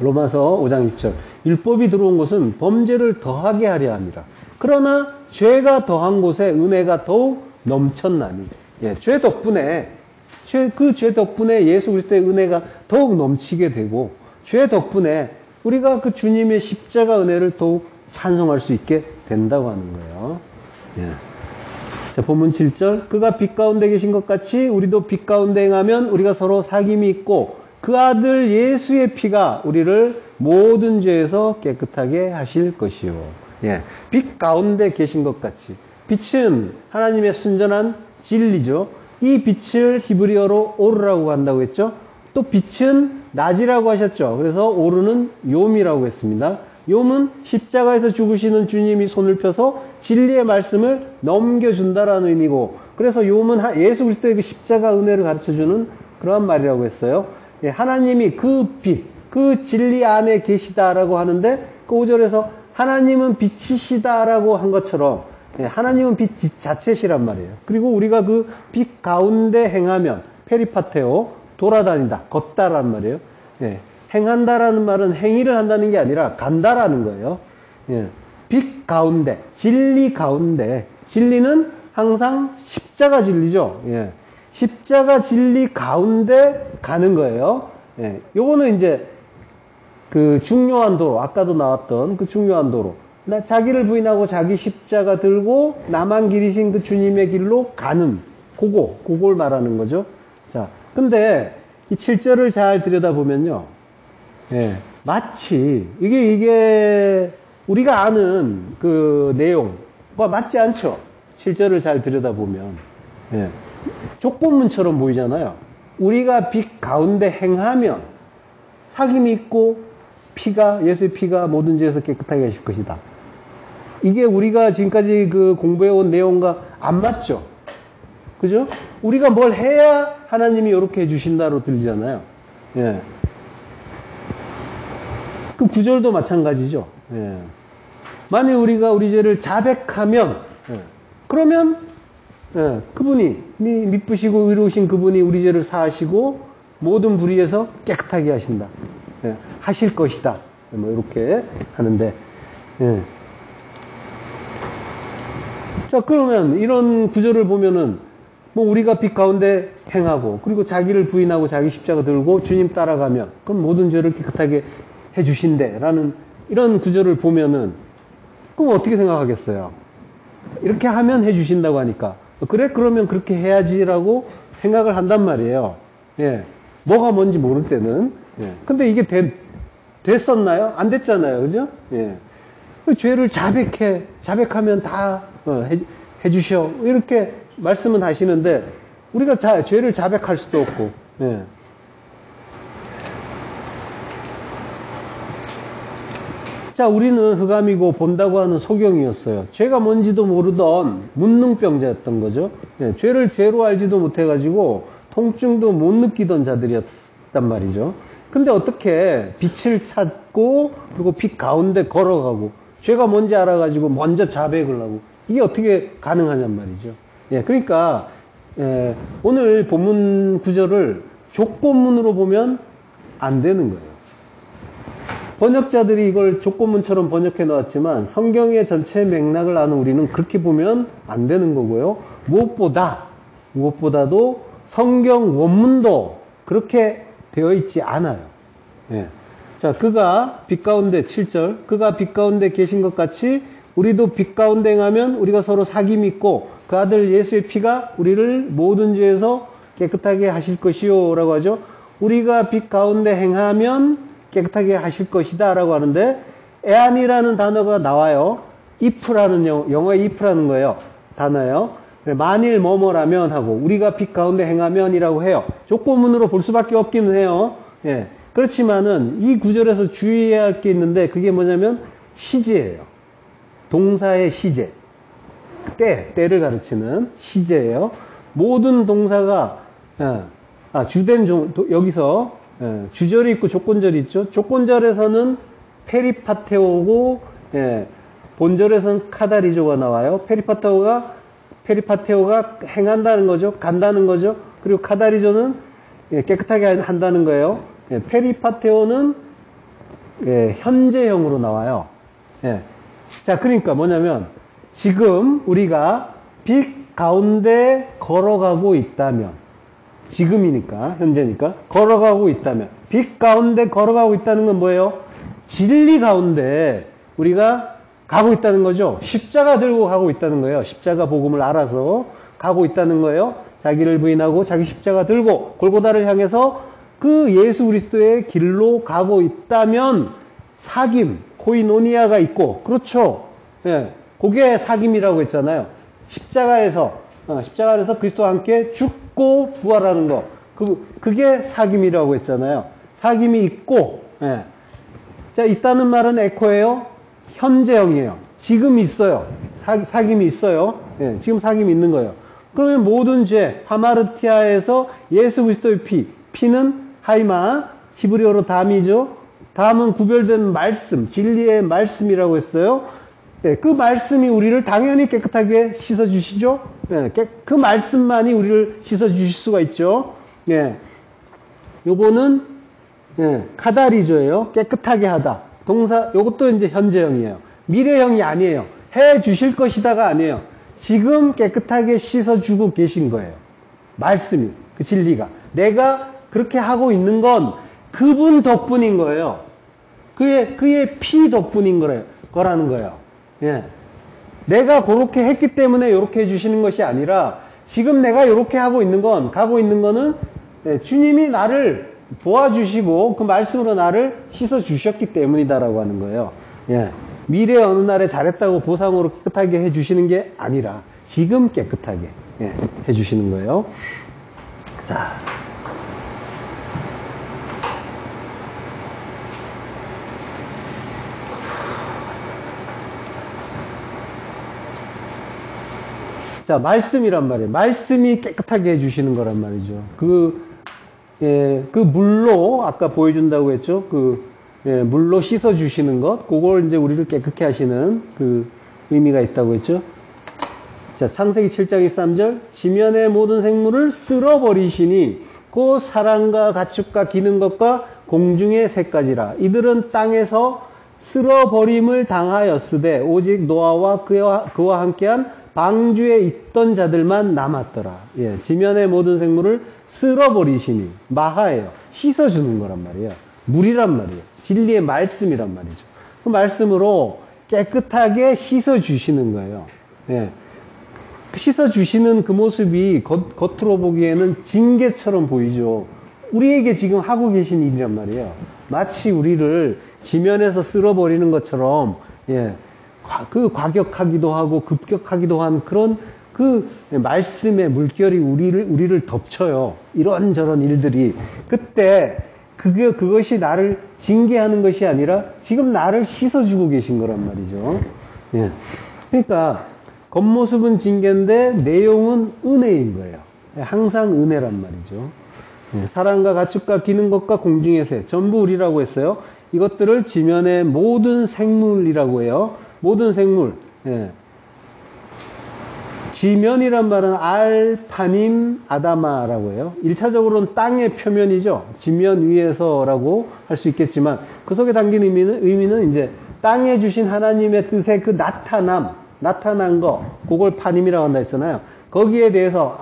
로마서 5장 6절 율법이 들어온 것은 범죄를 더하게 하려 함이라. 그러나 죄가 더한 곳에 은혜가 더욱 넘쳤나니. 죄 덕분에 그 죄 덕분에 예수 그리스도의 은혜가 더욱 넘치게 되고 죄 덕분에 우리가 그 주님의 십자가 은혜를 더욱 찬송할 수 있게 된다고 하는 거예요. 자, 본문 7절 그가 빛 가운데 계신 것 같이 우리도 빛 가운데 행하면 우리가 서로 사귐이 있고 그 아들 예수의 피가 우리를 모든 죄에서 깨끗하게 하실 것이요. 빛 가운데 계신 것 같이. 빛은 하나님의 순전한 진리죠. 이 빛을 히브리어로 오르라고 한다고 했죠. 또 빛은 낮이라고 하셨죠. 그래서 오르는 욤이라고 했습니다. 욤은 십자가에서 죽으시는 주님이 손을 펴서 진리의 말씀을 넘겨준다라는 의미고, 그래서 욤은 예수 그리스도의 그 십자가 은혜를 가르쳐주는 그러한 말이라고 했어요. 하나님이 그 빛, 그 진리 안에 계시다라고 하는데 그 5절에서 하나님은 빛이시다라고 한 것처럼 하나님은 빛 자체시란 말이에요. 그리고 우리가 그 빛 가운데 행하면 페리파테오, 돌아다니다, 걷다라는 말이에요. 행한다라는 말은 행위를 한다는 게 아니라 간다라는 거예요. 빛 가운데, 진리 가운데, 진리는 항상 십자가 진리죠. 십자가 진리 가운데 가는 거예요. 요거는 이제 그 중요한 도로, 아까도 나왔던 그 중요한 도로. 자기를 부인하고 자기 십자가 들고 나만 길이신 그 주님의 길로 가는 그걸 말하는 거죠. 자, 근데 이 7절을 잘 들여다보면요. 마치 이게 우리가 아는 그 내용과 맞지 않죠. 7절을 잘 들여다보면 족보문처럼 보이잖아요. 우리가 빛 가운데 행하면 사귐이 있고 예수의 피가 모든 죄에서 깨끗하게 하실 것이다. 이게 우리가 지금까지 그 공부해온 내용과 안 맞죠? 그죠? 우리가 뭘 해야 하나님이 이렇게 해주신다로 들리잖아요. 그 구절도 마찬가지죠. 예. 만일 우리가 우리 죄를 자백하면, 예. 그러면, 예. 그분이, 미쁘시고 의로우신 그분이 우리 죄를 사하시고, 모든 불의에서 깨끗하게 하신다. 예. 하실 것이다. 뭐, 이렇게 하는데, 예. 자, 그러면 이런 구절을 보면은, 뭐, 우리가 빛 가운데 행하고, 그리고 자기를 부인하고 자기 십자가 들고 주님 따라가면, 그럼 모든 죄를 깨끗하게 해주신대. 라는 이런 구절을 보면은, 그럼 어떻게 생각하겠어요? 이렇게 하면 해주신다고 하니까. 그래? 그러면 그렇게 해야지라고 생각을 한단 말이에요. 예. 뭐가 뭔지 모를 때는. 예. 근데 이게 됐었나요? 안 됐잖아요. 그죠? 예. 죄를 자백하면 다 해주셔. 이렇게 말씀은 하시는데, 우리가 죄를 자백할 수도 없고, 예. 자, 우리는 흑암이고 본다고 하는 소경이었어요. 죄가 뭔지도 모르던 문능병자였던 거죠. 예, 죄를 죄로 알지도 못해가지고 통증도 못 느끼던 자들이었단 말이죠. 근데 어떻게 빛을 찾고 그리고 빛 가운데 걸어가고 죄가 뭔지 알아가지고 먼저 자백을 하고 이게 어떻게 가능하냔 말이죠. 예, 그러니까 오늘 본문 구절을 조건문으로 보면 안 되는 거예요. 번역자들이 이걸 조건문처럼 번역해 놓았지만 성경의 전체 맥락을 아는 우리는 그렇게 보면 안 되는 거고요. 무엇보다도 성경 원문도 그렇게 되어 있지 않아요. 예. 자, 그가 빛 가운데 7절 그가 빛 가운데 계신 것 같이 우리도 빛 가운데 행하면 우리가 서로 사귐이 있고 그 아들 예수의 피가 우리를 모든 죄에서 깨끗하게 하실 것이요 라고 하죠. 우리가 빛 가운데 행하면 깨끗하게 하실 것이다 라고 하는데 에안이라는 단어가 나와요. if라는 영어의 if라는 거예요. 단어예요. 만일 뭐뭐라면 하고 우리가 빛 가운데 행하면이라고 해요. 조건문으로 볼 수밖에 없기는 해요. 예. 그렇지만은 이 구절에서 주의해야 할 게 있는데 그게 뭐냐면 시제예요. 동사의 시제. 때를 가르치는 시제예요. 모든 동사가 주된 여기서 주절이 있고 조건절이 있죠. 조건절에서는 페리파테오고 본절에서는 카다리조가 나와요. 페리파테오가 행한다는 거죠. 간다는 거죠. 그리고 카다리조는 깨끗하게 한다는 거예요. 페리파테오는 현재형으로 나와요. 자, 그러니까 뭐냐면 지금 우리가 빛 가운데 걸어가고 있다면 지금이니까 현재니까 걸어가고 있다면 빛 가운데 걸어가고 있다는 건 뭐예요? 진리 가운데 우리가 가고 있다는 거죠. 십자가 들고 가고 있다는 거예요. 십자가 복음을 알아서 가고 있다는 거예요. 자기를 부인하고 자기 십자가 들고 골고다를 향해서 그 예수 그리스도의 길로 가고 있다면 사귐, 코이노니아가 있고 그렇죠. 예, 그게 사귐이라고 했잖아요. 십자가에서 그리스도와 함께 죽고 부활하는 거. 그게 사귐이라고 했잖아요. 사귐이 있고, 예. 자, 있다는 말은 에코예요. 현재형이에요. 지금 있어요. 사귐이 있어요. 예, 지금 사귐이 있는 거예요. 그러면 모든 죄, 하마르티아에서 예수 그리스도의 피는 하이마, 히브리어로 담이죠. 담은 구별된 말씀, 진리의 말씀이라고 했어요. 예, 그 말씀이 우리를 당연히 깨끗하게 씻어주시죠. 예, 그 말씀만이 우리를 씻어주실 수가 있죠. 예, 요거는 카다리조예요. 깨끗하게 하다. 동사, 요것도 이제 현재형이에요. 미래형이 아니에요. 해 주실 것이다가 아니에요. 지금 깨끗하게 씻어주고 계신 거예요. 말씀이, 그 진리가. 내가 그렇게 하고 있는 건 그분 덕분인 거예요. 그의 피 덕분인 거라는 거예요. 예. 내가 그렇게 했기 때문에 이렇게 해주시는 것이 아니라 지금 내가 이렇게 가고 있는 거는 주님이 나를 도와주시고 그 말씀으로 나를 씻어주셨기 때문이다라고 하는 거예요. 예. 미래 어느 날에 잘했다고 보상으로 깨끗하게 해주시는 게 아니라 지금 깨끗하게 해주시는 거예요. 자. 자, 말씀이란 말이에요. 말씀이 깨끗하게 해주시는 거란 말이죠. 그 물로, 아까 보여준다고 했죠. 예, 물로 씻어 주시는 것, 그걸 이제 우리를 깨끗게 하시는 그 의미가 있다고 했죠. 자, 창세기 7장 23절, 지면의 모든 생물을 쓸어버리시니 그 사람과 가축과 기는 것과 공중의 새까지라. 이들은 땅에서 쓸어버림을 당하였으되 오직 노아와 그와 함께한 방주에 있던 자들만 남았더라. 예, 지면의 모든 생물을 쓸어버리시니, 마하예요. 씻어주는 거란 말이에요. 물이란 말이에요. 진리의 말씀이란 말이죠. 그 말씀으로 깨끗하게 씻어주시는 거예요. 예. 씻어주시는 그 모습이 겉으로 보기에는 징계처럼 보이죠. 우리에게 지금 하고 계신 일이란 말이에요. 마치 우리를 지면에서 쓸어버리는 것처럼, 예, 그 과격하기도 하고 급격하기도 한 그런 그 말씀의 물결이 우리를 덮쳐요. 이런저런 일들이. 그때 그것이 나를 징계하는 것이 아니라 지금 나를 씻어주고 계신 거란 말이죠. 예. 그러니까 겉모습은 징계인데 내용은 은혜인 거예요. 항상 은혜란 말이죠. 예. 사람과 가축과 기는 것과 공중의 새 전부 우리라고 했어요. 이것들을 지면의 모든 생물이라고 해요. 모든 생물. 예. 지면이란 말은 알파님 아다마라고 해요. 1차적으로는 땅의 표면이죠. 지면 위에서라고 할 수 있겠지만 그 속에 담긴 의미는 이제 땅에 주신 하나님의 뜻의 그 나타난 거, 그걸 파님이라고 한다 했잖아요. 거기에 대해서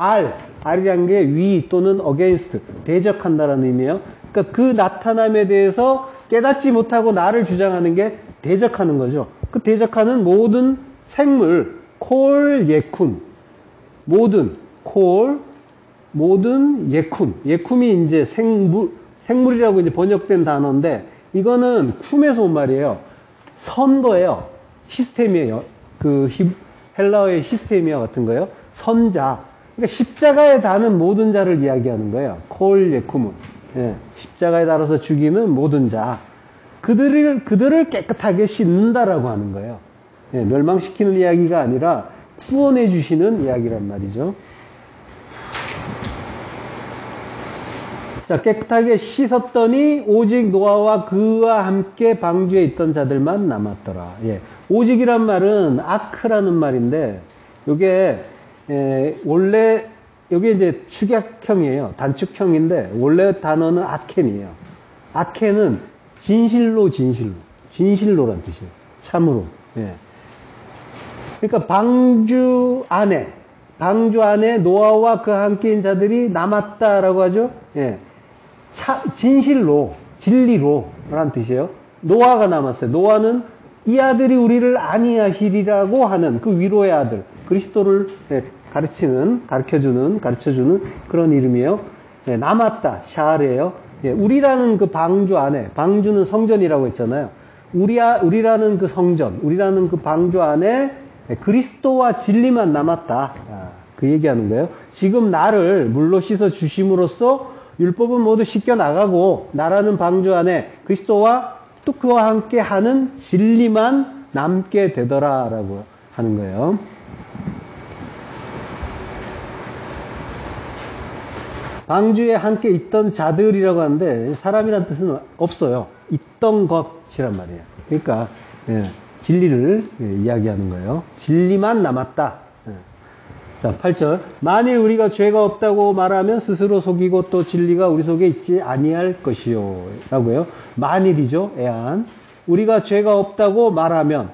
알이란 게 위 또는 against, 대적한다라는 의미예요. 그러니까 그 나타남에 대해서 깨닫지 못하고 나를 주장하는 게 대적하는 거죠. 그 대적하는 모든 생물, 콜 예쿤, 모든 예쿰이 이제 생물이라고 이제 번역된 단어인데, 이거는 쿰에서 온 말이에요. 선 거예요. 시스템이에요. 그 헬라어의 시스템이와 같은 거예요. 선자. 그러니까 십자가에 다는 모든 자를 이야기하는 거예요. 콜 예쿰은. 예, 십자가에 달아서 죽이는 모든 자. 그들을 깨끗하게 씻는다라고 하는 거예요. 예, 멸망시키는 이야기가 아니라 구원해 주시는 이야기란 말이죠. 자, 깨끗하게 씻었더니 오직 노아와 그와 함께 방주에 있던 자들만 남았더라. 예, 오직이란 말은 아크라는 말인데, 요게 원래 요게 이제 축약형이에요. 단축형인데 원래 단어는 아켄이에요. 아켄은 진실로란 뜻이에요. 참으로. 예. 그러니까 방주 안에 노아와 그 함께인 자들이 남았다라고 하죠. 예. 진리로라는 뜻이에요. 노아가 남았어요. 노아는 이 아들이 우리를 안위하시리라고 하는 그 위로의 아들, 그리스도를 가르쳐주는 그런 이름이에요. 예, 남았다, 샤르예요. 예, 우리라는 그 방주 안에, 방주는 성전이라고 했잖아요. 우리라는 그 성전, 우리라는 그 방주 안에 그리스도와 진리만 남았다. 그 얘기하는 거예요. 지금 나를 물로 씻어 주심으로써 율법은 모두 씻겨 나가고 나라는 방주 안에 그리스도와 또 그와 함께 하는 진리만 남게 되더라라고 하는 거예요. 방주에 함께 있던 자들이라고 하는데 사람이란 뜻은 없어요. 있던 것이란 말이에요. 그러니까 예, 진리를 이야기하는 거예요. 진리만 남았다. 예. 자, 8절. 만일 우리가 죄가 없다고 말하면 스스로 속이고 또 진리가 우리 속에 있지 아니할 것이요 라고 해요. 만일이죠. 애안. 우리가 죄가 없다고 말하면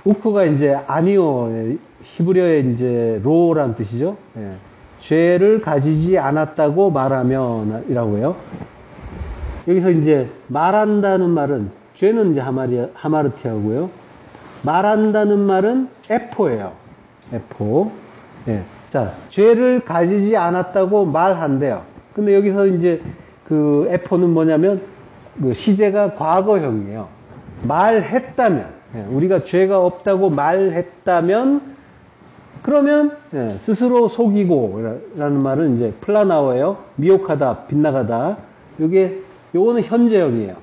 우크가 이제 아니요, 히브리어의 이제 로란 뜻이죠. 예. 죄를 가지지 않았다고 말하면 이라고 해요. 여기서 이제 말한다는 말은, 죄는 이제 하마르티하고요. 말한다는 말은 에포예요. 에포. 예. 자, 죄를 가지지 않았다고 말한대요. 근데 여기서 이제 그 에포는 뭐냐면 그 시제가 과거형이에요. 말했다면, 예. 우리가 죄가 없다고 말했다면, 그러면 예. 스스로 속이고 라는 말은 이제 플라나오예요. 미혹하다, 빗나가다. 요거는 현재형이에요.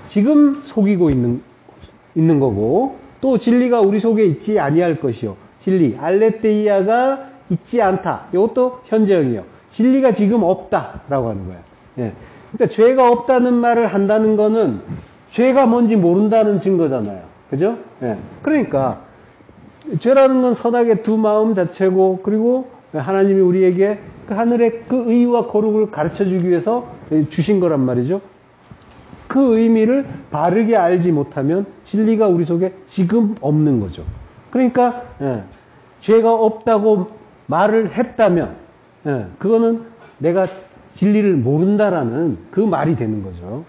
지금 속이고 있는 거고, 또 진리가 우리 속에 있지 아니할 것이요. 진리, 알레테이아가 있지 않다. 이것도 현재형이에요. 진리가 지금 없다라고 하는 거예요. 예. 그러니까 죄가 없다는 말을 한다는 거는 죄가 뭔지 모른다는 증거잖아요. 그죠? 예. 그러니까 죄라는 건 선악의 두 마음 자체고, 그리고 하나님이 우리에게 그 하늘의 그 의와 거룩을 가르쳐 주기 위해서 주신 거란 말이죠. 그 의미를 바르게 알지 못하면 진리가 우리 속에 지금 없는 거죠. 그러니까 죄가 없다고 말을 했다면 그거는 내가 진리를 모른다라는 그 말이 되는 거죠.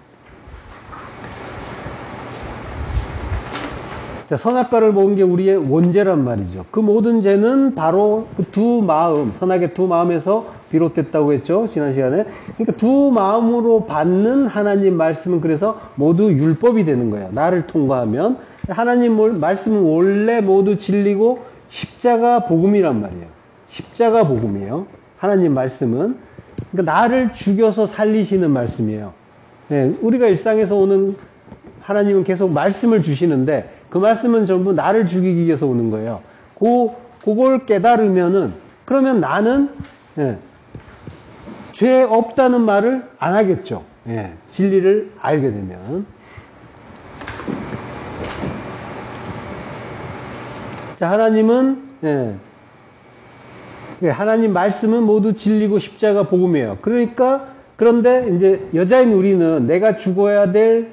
자, 선악과를 먹은 게 우리의 원죄란 말이죠. 그 모든 죄는 바로 그 두 마음, 선악의 두 마음에서 비롯됐다고 했죠, 지난 시간에. 그러니까 두 마음으로 받는 하나님 말씀은 그래서 모두 율법이 되는 거예요. 나를 통과하면. 하나님 말씀은 원래 모두 진리고 십자가 복음이란 말이에요. 십자가 복음이에요. 하나님 말씀은. 그러니까 나를 죽여서 살리시는 말씀이에요. 네, 우리가 일상에서 오는 하나님은 계속 말씀을 주시는데 그 말씀은 전부 나를 죽이기 위해서 오는 거예요. 그걸 깨달으면은, 그러면 나는, 죄 없다는 말을 안 하겠죠. 진리를 알게 되면. 자, 하나님은, 하나님 말씀은 모두 진리고 십자가 복음이에요. 그러니까, 그런데 이제 여자인 우리는 내가 죽어야 될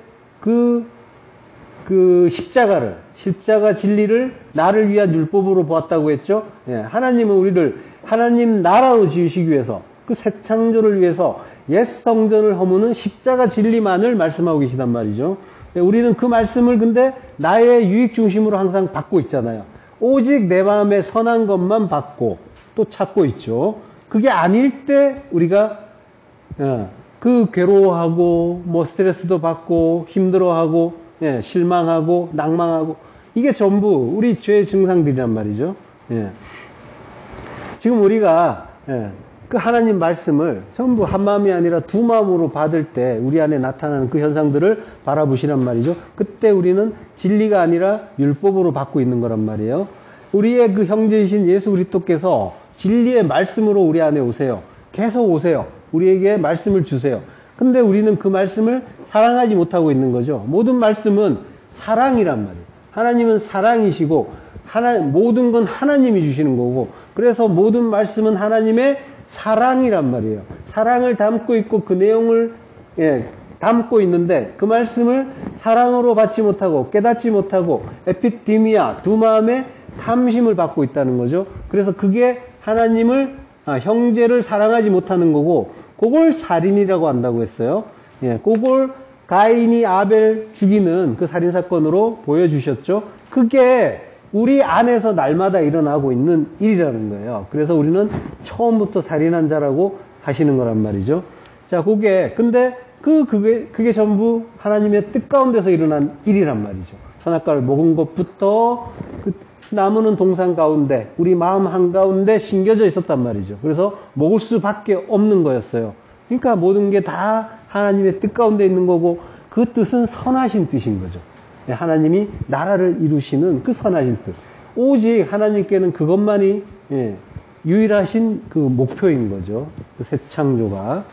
그 십자가 진리를 나를 위한 율법으로 보았다고 했죠. 하나님은 우리를 하나님 나라로 지으시기 위해서, 그 새 창조를 위해서 옛 성전을 허무는 십자가 진리만을 말씀하고 계시단 말이죠. 우리는 그 말씀을 근데 나의 유익 중심으로 항상 받고 있잖아요. 오직 내 마음에 선한 것만 받고 또 찾고 있죠. 그게 아닐 때 우리가 그 괴로워하고 뭐 스트레스도 받고 힘들어하고 실망하고 낭망하고, 이게 전부 우리 죄의 증상들이란 말이죠. 지금 우리가 그 하나님 말씀을 전부 한 마음이 아니라 두 마음으로 받을 때 우리 안에 나타나는 그 현상들을 바라보시란 말이죠. 그때 우리는 진리가 아니라 율법으로 받고 있는 거란 말이에요. 우리의 그 형제이신 예수 그리스도께서 진리의 말씀으로 우리 안에 오세요. 계속 오세요. 우리에게 말씀을 주세요. 근데 우리는 그 말씀을 사랑하지 못하고 있는 거죠. 모든 말씀은 사랑이란 말이에요. 하나님은 사랑이시고 모든 건 하나님이 주시는 거고, 그래서 모든 말씀은 하나님의 사랑이란 말이에요. 사랑을 담고 있고 그 내용을 담고 있는데 그 말씀을 사랑으로 받지 못하고 깨닫지 못하고 에피디미아, 두 마음의 탐심을 받고 있다는 거죠. 그래서 그게 하나님을 형제를 사랑하지 못하는 거고, 그걸 살인이라고 한다고 했어요. 그걸 가인이 아벨 죽이는 그 살인사건으로 보여주셨죠. 그게 우리 안에서 날마다 일어나고 있는 일이라는 거예요. 그래서 우리는 처음부터 살인한 자라고 하시는 거란 말이죠. 자, 근데 그게 전부 하나님의 뜻 가운데서 일어난 일이란 말이죠. 선악과를 먹은 것부터 그 나무는 동산 가운데, 우리 마음 한가운데 심겨져 있었단 말이죠. 그래서 먹을 수밖에 없는 거였어요. 그러니까 모든 게 다 하나님의 뜻 가운데 있는 거고, 그 뜻은 선하신 뜻인 거죠. 하나님이 나라를 이루시는 그 선하신 뜻. 오직 하나님께는 그것만이 유일하신 그 목표인 거죠. 그 새 창조가.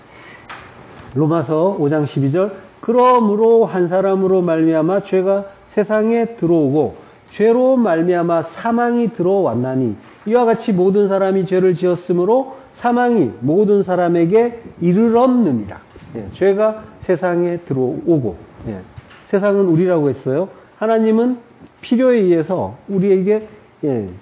로마서 5장 12절. 그러므로 한 사람으로 말미암아 죄가 세상에 들어오고 죄로 말미암아 사망이 들어왔나니 이와 같이 모든 사람이 죄를 지었으므로 사망이 모든 사람에게 이르렀느니라. 죄가 세상에 들어오고, 세상은 우리라고 했어요. 하나님은 필요에 의해서 우리에게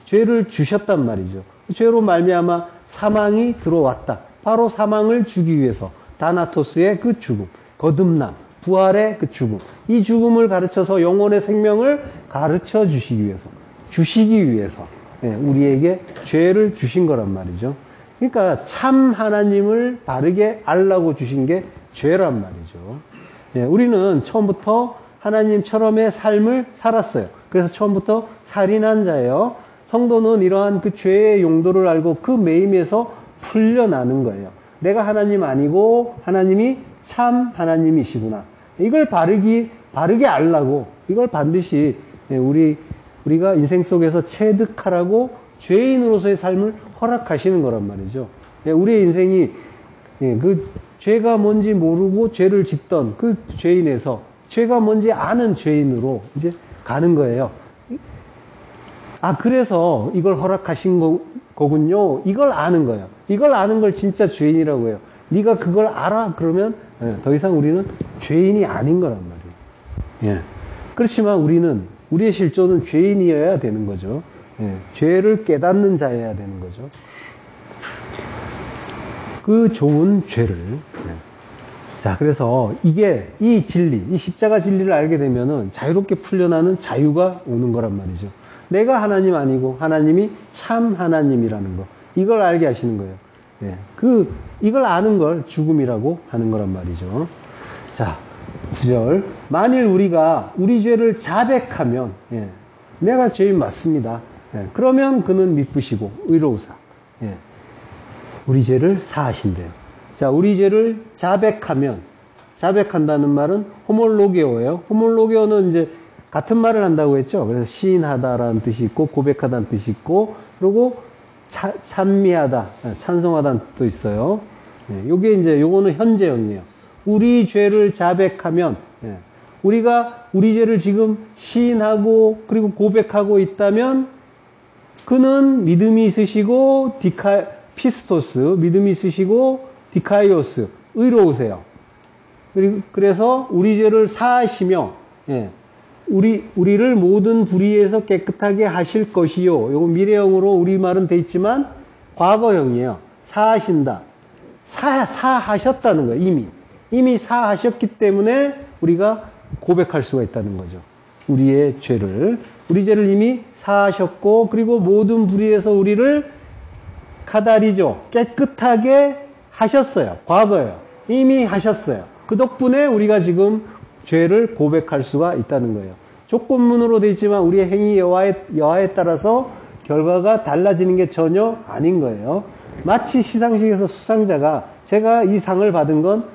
죄를 주셨단 말이죠. 죄로 말미암아 사망이 들어왔다. 바로 사망을 주기 위해서 다나토스의 그 죽음, 거듭남, 부활의 그 죽음, 이 죽음을 가르쳐서 영혼의 생명을 가르쳐 주시기 위해서 우리에게 죄를 주신 거란 말이죠. 그러니까 참 하나님을 바르게 알라고 주신 게 죄란 말이죠. 우리는 처음부터 하나님처럼의 삶을 살았어요. 그래서 처음부터 살인한 자예요. 성도는 이러한 그 죄의 용도를 알고 그 매임에서 풀려나는 거예요. 내가 하나님 아니고 하나님이 참 하나님이시구나. 이걸 바르게 알라고, 이걸 반드시 우리가 인생 속에서 체득하라고 죄인으로서의 삶을 허락하시는 거란 말이죠. 우리의 인생이 예, 그 죄가 뭔지 모르고 죄를 짓던 그 죄인에서 죄가 뭔지 아는 죄인으로 이제 가는 거예요. 아, 그래서 이걸 허락하신 거군요. 이걸 아는 거예요. 이걸 아는 걸 진짜 죄인이라고 해요. 네가 그걸 알아? 그러면 더 이상 우리는 죄인이 아닌 거란 말이에요. 예. 그렇지만 우리의 실존은 죄인이어야 되는 거죠. 예. 죄를 깨닫는 자여야 되는 거죠. 그 좋은 죄를. 예. 자, 그래서 이 진리, 이 십자가 진리를 알게 되면은 자유롭게 풀려나는 자유가 오는 거란 말이죠. 내가 하나님 아니고 하나님이 참 하나님이라는 거. 이걸 알게 하시는 거예요. 예. 이걸 아는 걸 죽음이라고 하는 거란 말이죠. 자, 9절. 만일 우리가 우리 죄를 자백하면, 예. 내가 죄인 맞습니다. 예. 그러면 그는 미쁘시고 의로우사. 예. 우리 죄를 사하신대요. 자, 우리 죄를 자백하면, 자백한다는 말은 호몰로게오예요. 호몰로게오는 이제 같은 말을 한다고 했죠. 그래서 시인하다라는 뜻이 있고, 고백하다는 뜻이 있고, 그리고 찬미하다, 찬송하다는 뜻도 있어요. 예, 요거는 현재형이에요. 우리 죄를 자백하면, 예, 우리가 우리 죄를 지금 시인하고, 그리고 고백하고 있다면, 그는 믿음이 있으시고, 피스토스, 믿음이 있으시고, 디카이오스, 의로우세요. 그래서 우리 죄를 사하시며, 예, 우리를 모든 불의에서 깨끗하게 하실 것이요. 요거 미래형으로 우리말은 돼 있지만 과거형이에요. 사하신다. 사하셨다는 거예요. 이미 사하셨기 때문에 우리가 고백할 수가 있다는 거죠. 우리 죄를 이미 사하셨고, 그리고 모든 불의에서 우리를 카다리죠. 깨끗하게 하셨어요. 과거예요. 이미 하셨어요. 그 덕분에 우리가 지금 죄를 고백할 수가 있다는 거예요. 조건문으로 되어 있지만 우리의 행위 여하에 따라서 결과가 달라지는 게 전혀 아닌 거예요. 마치 시상식에서 수상자가 제가 이 상을 받은 건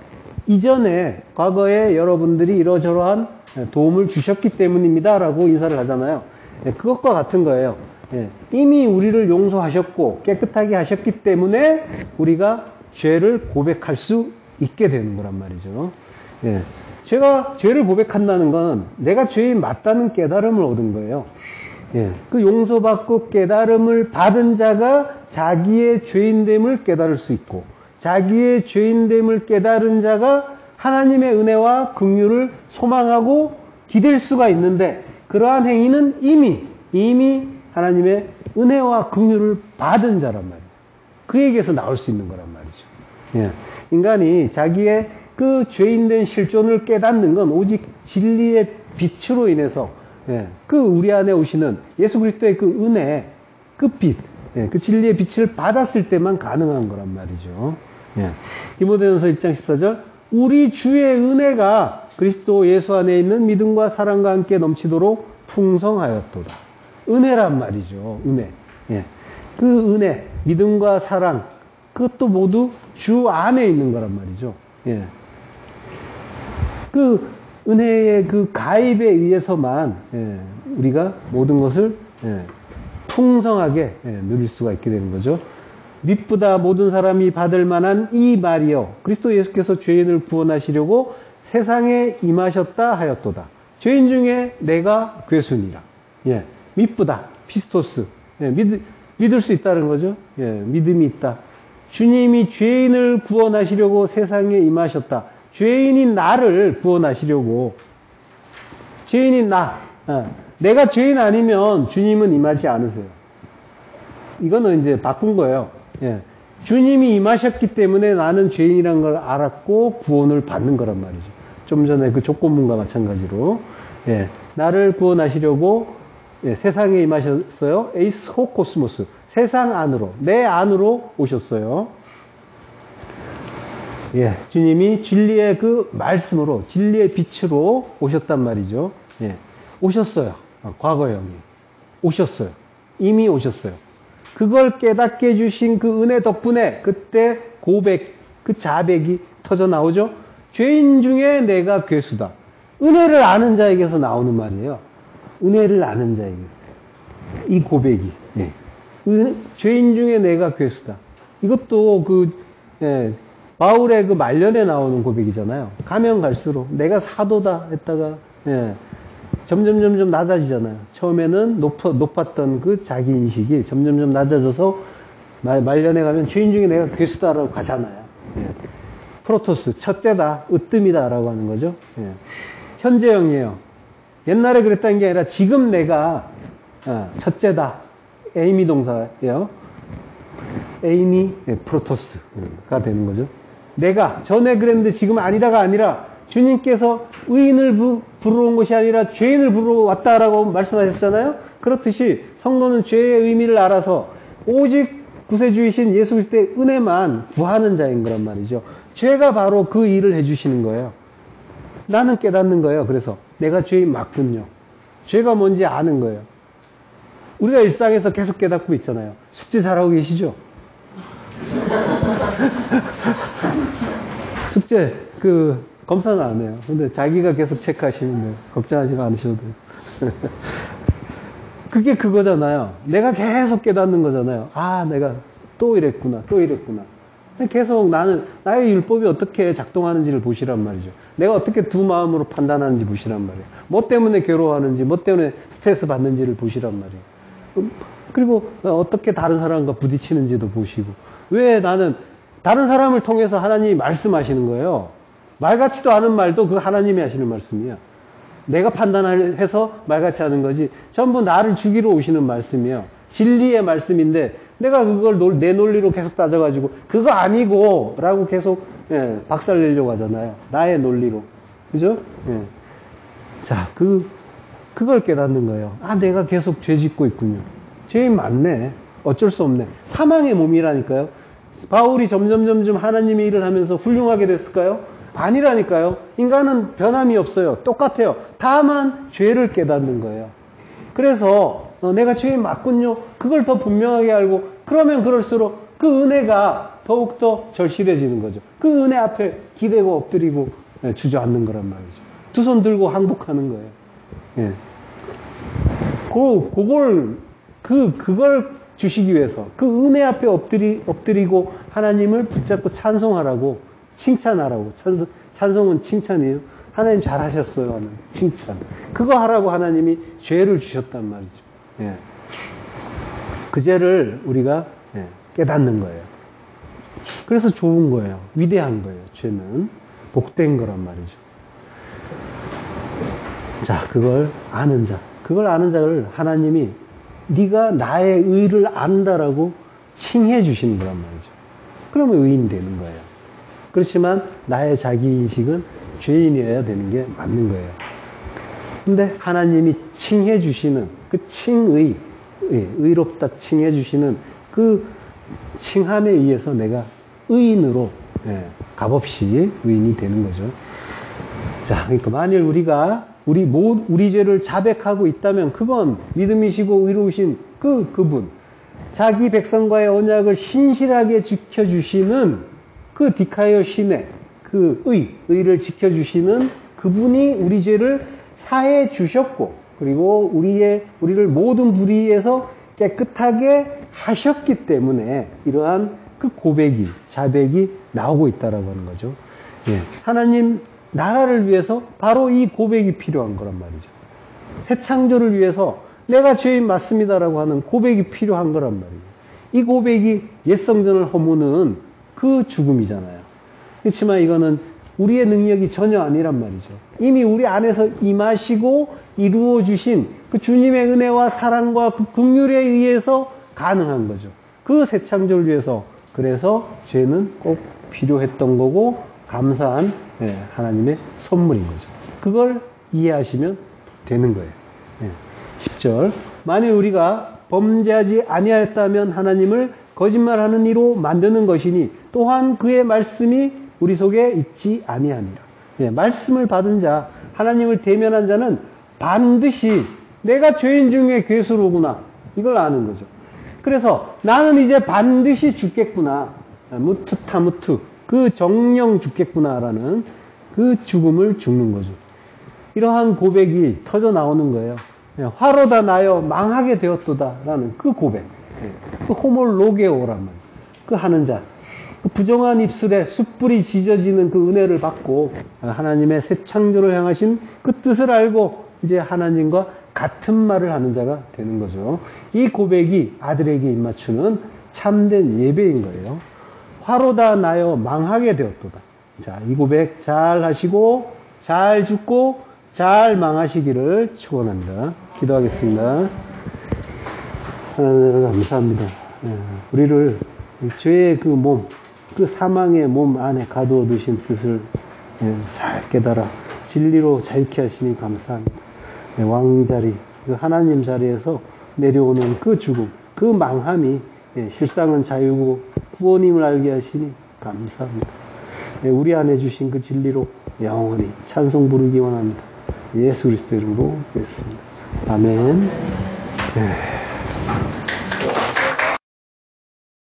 이전에 과거에 여러분들이 이러저러한 도움을 주셨기 때문입니다 라고 인사를 하잖아요. 그것과 같은 거예요. 이미 우리를 용서하셨고 깨끗하게 하셨기 때문에 우리가 죄를 고백할 수 있게 되는 거란 말이죠. 제가 죄를 고백한다는 건 내가 죄인 맞다는 깨달음을 얻은 거예요. 그 용서받고 깨달음을 받은 자가 자기의 죄인됨을 깨달을 수 있고, 자기의 죄인됨을 깨달은 자가 하나님의 은혜와 긍휼을 소망하고 기댈 수가 있는데, 그러한 행위는 이미 하나님의 은혜와 긍휼을 받은 자란 말이에요. 그에게서 나올 수 있는 거란 말이죠. 인간이 자기의 그 죄인된 실존을 깨닫는 건 오직 진리의 빛으로 인해서, 그 우리 안에 오시는 예수 그리스도의 그 은혜, 그 빛, 그 진리의 빛을 받았을 때만 가능한 거란 말이죠. 디모데전서 1장 14절, 우리 주의 은혜가 그리스도 예수 안에 있는 믿음과 사랑과 함께 넘치도록 풍성하였도다. 은혜란 말이죠. 은혜. 그 은혜, 믿음과 사랑, 그것도 모두 주 안에 있는 거란 말이죠. 그 은혜의 그 가입에 의해서만 우리가 모든 것을 풍성하게 누릴 수가 있게 되는 거죠. 믿보다 모든 사람이 받을 만한 이 말이요, 그리스도 예수께서 죄인을 구원하시려고 세상에 임하셨다 하였도다. 죄인 중에 내가 괴순이라. 믿보다 피스토스, 믿을 수 있다는 거죠. 믿음이 있다. 주님이 죄인을 구원하시려고 세상에 임하셨다. 죄인인 나를 구원하시려고. 죄인인 내가 죄인 아니면 주님은 임하지 않으세요. 이거는 이제 바꾼 거예요. 주님이 임하셨기 때문에 나는 죄인이란 걸 알았고 구원을 받는 거란 말이죠. 좀 전에 그 조건문과 마찬가지로. 나를 구원하시려고 세상에 임하셨어요. 에이스 호 코스모스. 세상 안으로, 내 안으로 오셨어요. 주님이 진리의 그 말씀으로, 진리의 빛으로 오셨단 말이죠. 오셨어요. 과거형이. 오셨어요. 이미 오셨어요. 그걸 깨닫게 해주신 그 은혜 덕분에 그때 고백, 그 자백이 터져 나오죠. 죄인 중에 내가 괴수다. 은혜를 아는 자에게서 나오는 말이에요. 은혜를 아는 자에게서. 이 고백이. 죄인 중에 내가 괴수다. 이것도 바울의 그 말년에 나오는 고백이잖아요. 가면 갈수록 내가 사도다 했다가 예, 점점 낮아지잖아요. 처음에는 높았던 그 자기 인식이 점점 낮아져서 말년에 가면 죄인 중에 내가 괴수다라고 가잖아요. 예. 프로토스, 첫째다, 으뜸이다라고 하는 거죠. 예. 현재형이에요. 옛날에 그랬다는 게 아니라 지금 내가 첫째다. 에이미 동사예요. 에이미 프로토스가 되는 거죠. 내가 전에 그랬는데 지금 아니다가 아니라 주님께서 의인을 부르러 온 것이 아니라 죄인을 부르러 왔다라고 말씀하셨잖아요. 그렇듯이 성도는 죄의 의미를 알아서 오직 구세주이신 예수 그리스도의 은혜만 구하는 자인 거란 말이죠. 죄가 바로 그 일을 해주시는 거예요. 나는 깨닫는 거예요. 그래서 내가 죄인 맞군요. 죄가 뭔지 아는 거예요. 우리가 일상에서 계속 깨닫고 있잖아요. 숙제 잘하고 계시죠? 숙제 검사는 안 해요. 근데 자기가 계속 체크하시는데 걱정하지 않으셔도 돼요. 그게 그거잖아요. 내가 계속 깨닫는 거잖아요. 아, 내가 또 이랬구나. 계속 나의 율법이 어떻게 작동하는지를 보시란 말이죠. 내가 어떻게 두 마음으로 판단하는지 보시란 말이에요. 뭐 때문에 괴로워하는지, 뭐 때문에 스트레스 받는지를 보시란 말이에요. 그리고 어떻게 다른 사람과 부딪히는지도 보시고. 왜 나는 다른 사람을 통해서 하나님이 말씀하시는 거예요. 말 같지도 않은 말도 그 하나님이 하시는 말씀이야. 내가 판단해서 말같이 하는 거지 전부 나를 죽이러 오시는 말씀이에요. 진리의 말씀인데 내가 그걸 내 논리로 계속 따져가지고 그거 아니고 라고 계속 박살내려고 하잖아요. 나의 논리로. 그죠? 자, 그걸 깨닫는 거예요. 아, 내가 계속 죄 짓고 있군요. 죄인 맞네. 어쩔 수 없네. 사망의 몸이라니까요. 바울이 점점 하나님의 일을 하면서 훌륭하게 됐을까요? 아니라니까요. 인간은 변함이 없어요. 똑같아요. 다만 죄를 깨닫는 거예요. 그래서 내가 죄인 맞군요. 그걸 더 분명하게 알고 그러면 그럴수록 그 은혜가 더욱더 절실해지는 거죠. 그 은혜 앞에 기대고 엎드리고 주저앉는 거란 말이죠. 두 손 들고 항복하는 거예요. 예. 그걸 주시기 위해서 그 은혜 앞에 엎드리고 하나님을 붙잡고 찬송하라고, 칭찬하라고. 찬송은 칭찬이에요. 하나님 잘하셨어요 하는 칭찬. 그거 하라고 하나님이 죄를 주셨단 말이죠. 예. 그 죄를 우리가 깨닫는 거예요. 그래서 좋은 거예요. 위대한 거예요. 죄는 복된 거란 말이죠. 자, 그걸 아는 자를 하나님이 네가 나의 의를 안다라고 칭해 주시는 거란 말이죠. 그러면 의인 되는 거예요. 그렇지만 나의 자기인식은 죄인이어야 되는 게 맞는 거예요. 근데 하나님이 칭해 주시는 그 칭의, 의롭다 칭해 주시는 그 칭함에 의해서 내가 의인으로 값없이 의인이 되는 거죠. 자, 그러니까 만일 우리가 우리 죄를 자백하고 있다면 그건 믿음이시고 의로우신 그분, 자기 백성과의 언약을 신실하게 지켜주시는 그 디카이어 신의 그 의를 지켜주시는 그분이 우리 죄를 사해 주셨고, 그리고 우리를 모든 불의에서 깨끗하게 하셨기 때문에 이러한 그 고백이, 자백이 나오고 있다라고 하는 거죠. 예. 하나님 나라를 위해서 바로 이 고백이 필요한 거란 말이죠. 새 창조를 위해서 내가 죄인 맞습니다라고 하는 고백이 필요한 거란 말이에요. 이 고백이 옛 성전을 허무는 그 죽음이잖아요. 그렇지만 이거는 우리의 능력이 전혀 아니란 말이죠. 이미 우리 안에서 임하시고 이루어주신 그 주님의 은혜와 사랑과 그 긍휼에 의해서 가능한 거죠. 그 새 창조를 위해서. 그래서 죄는 꼭 필요했던 거고 감사한 하나님의 선물인 거죠. 그걸 이해하시면 되는 거예요. 10절. 만일 우리가 범죄하지 아니하였다면 하나님을 거짓말하는 이로 만드는 것이니 또한 그의 말씀이 우리 속에 있지 아니하니라. 말씀을 받은 자, 하나님을 대면한 자는 반드시 내가 죄인 중에 괴수로구나, 이걸 아는 거죠. 그래서 나는 이제 반드시 죽겠구나, 무트타무트, 그 정령 죽겠구나라는 그 죽음을 죽는 거죠. 이러한 고백이 터져 나오는 거예요. 화로다 나여 망하게 되었도다라는 그 고백, 그 호몰로게오란 말, 그 하는 자, 부정한 입술에 숯불이 지져지는 그 은혜를 받고 하나님의 새 창조를 향하신 그 뜻을 알고 이제 하나님과 같은 말을 하는 자가 되는 거죠. 이 고백이 아들에게 입맞추는 참된 예배인 거예요. 화로다 나여 망하게 되었도다. 자, 이 고백 잘 하시고 잘 죽고 잘 망하시기를 축원합니다. 기도하겠습니다. 하나님 감사합니다. 우리를 죄의 그 몸, 그 사망의 몸 안에 가두어 두신 뜻을 잘 깨달아 진리로 자유케 하시니 감사합니다. 왕자리, 그 하나님 자리에서 내려오는 그 죽음, 그 망함이 실상은 자유고 구원임을 알게 하시니 감사합니다. 우리 안에 주신 그 진리로 영원히 찬송 부르기 원합니다. 예수 그리스도 이름으로 기도했습니다. 아멘.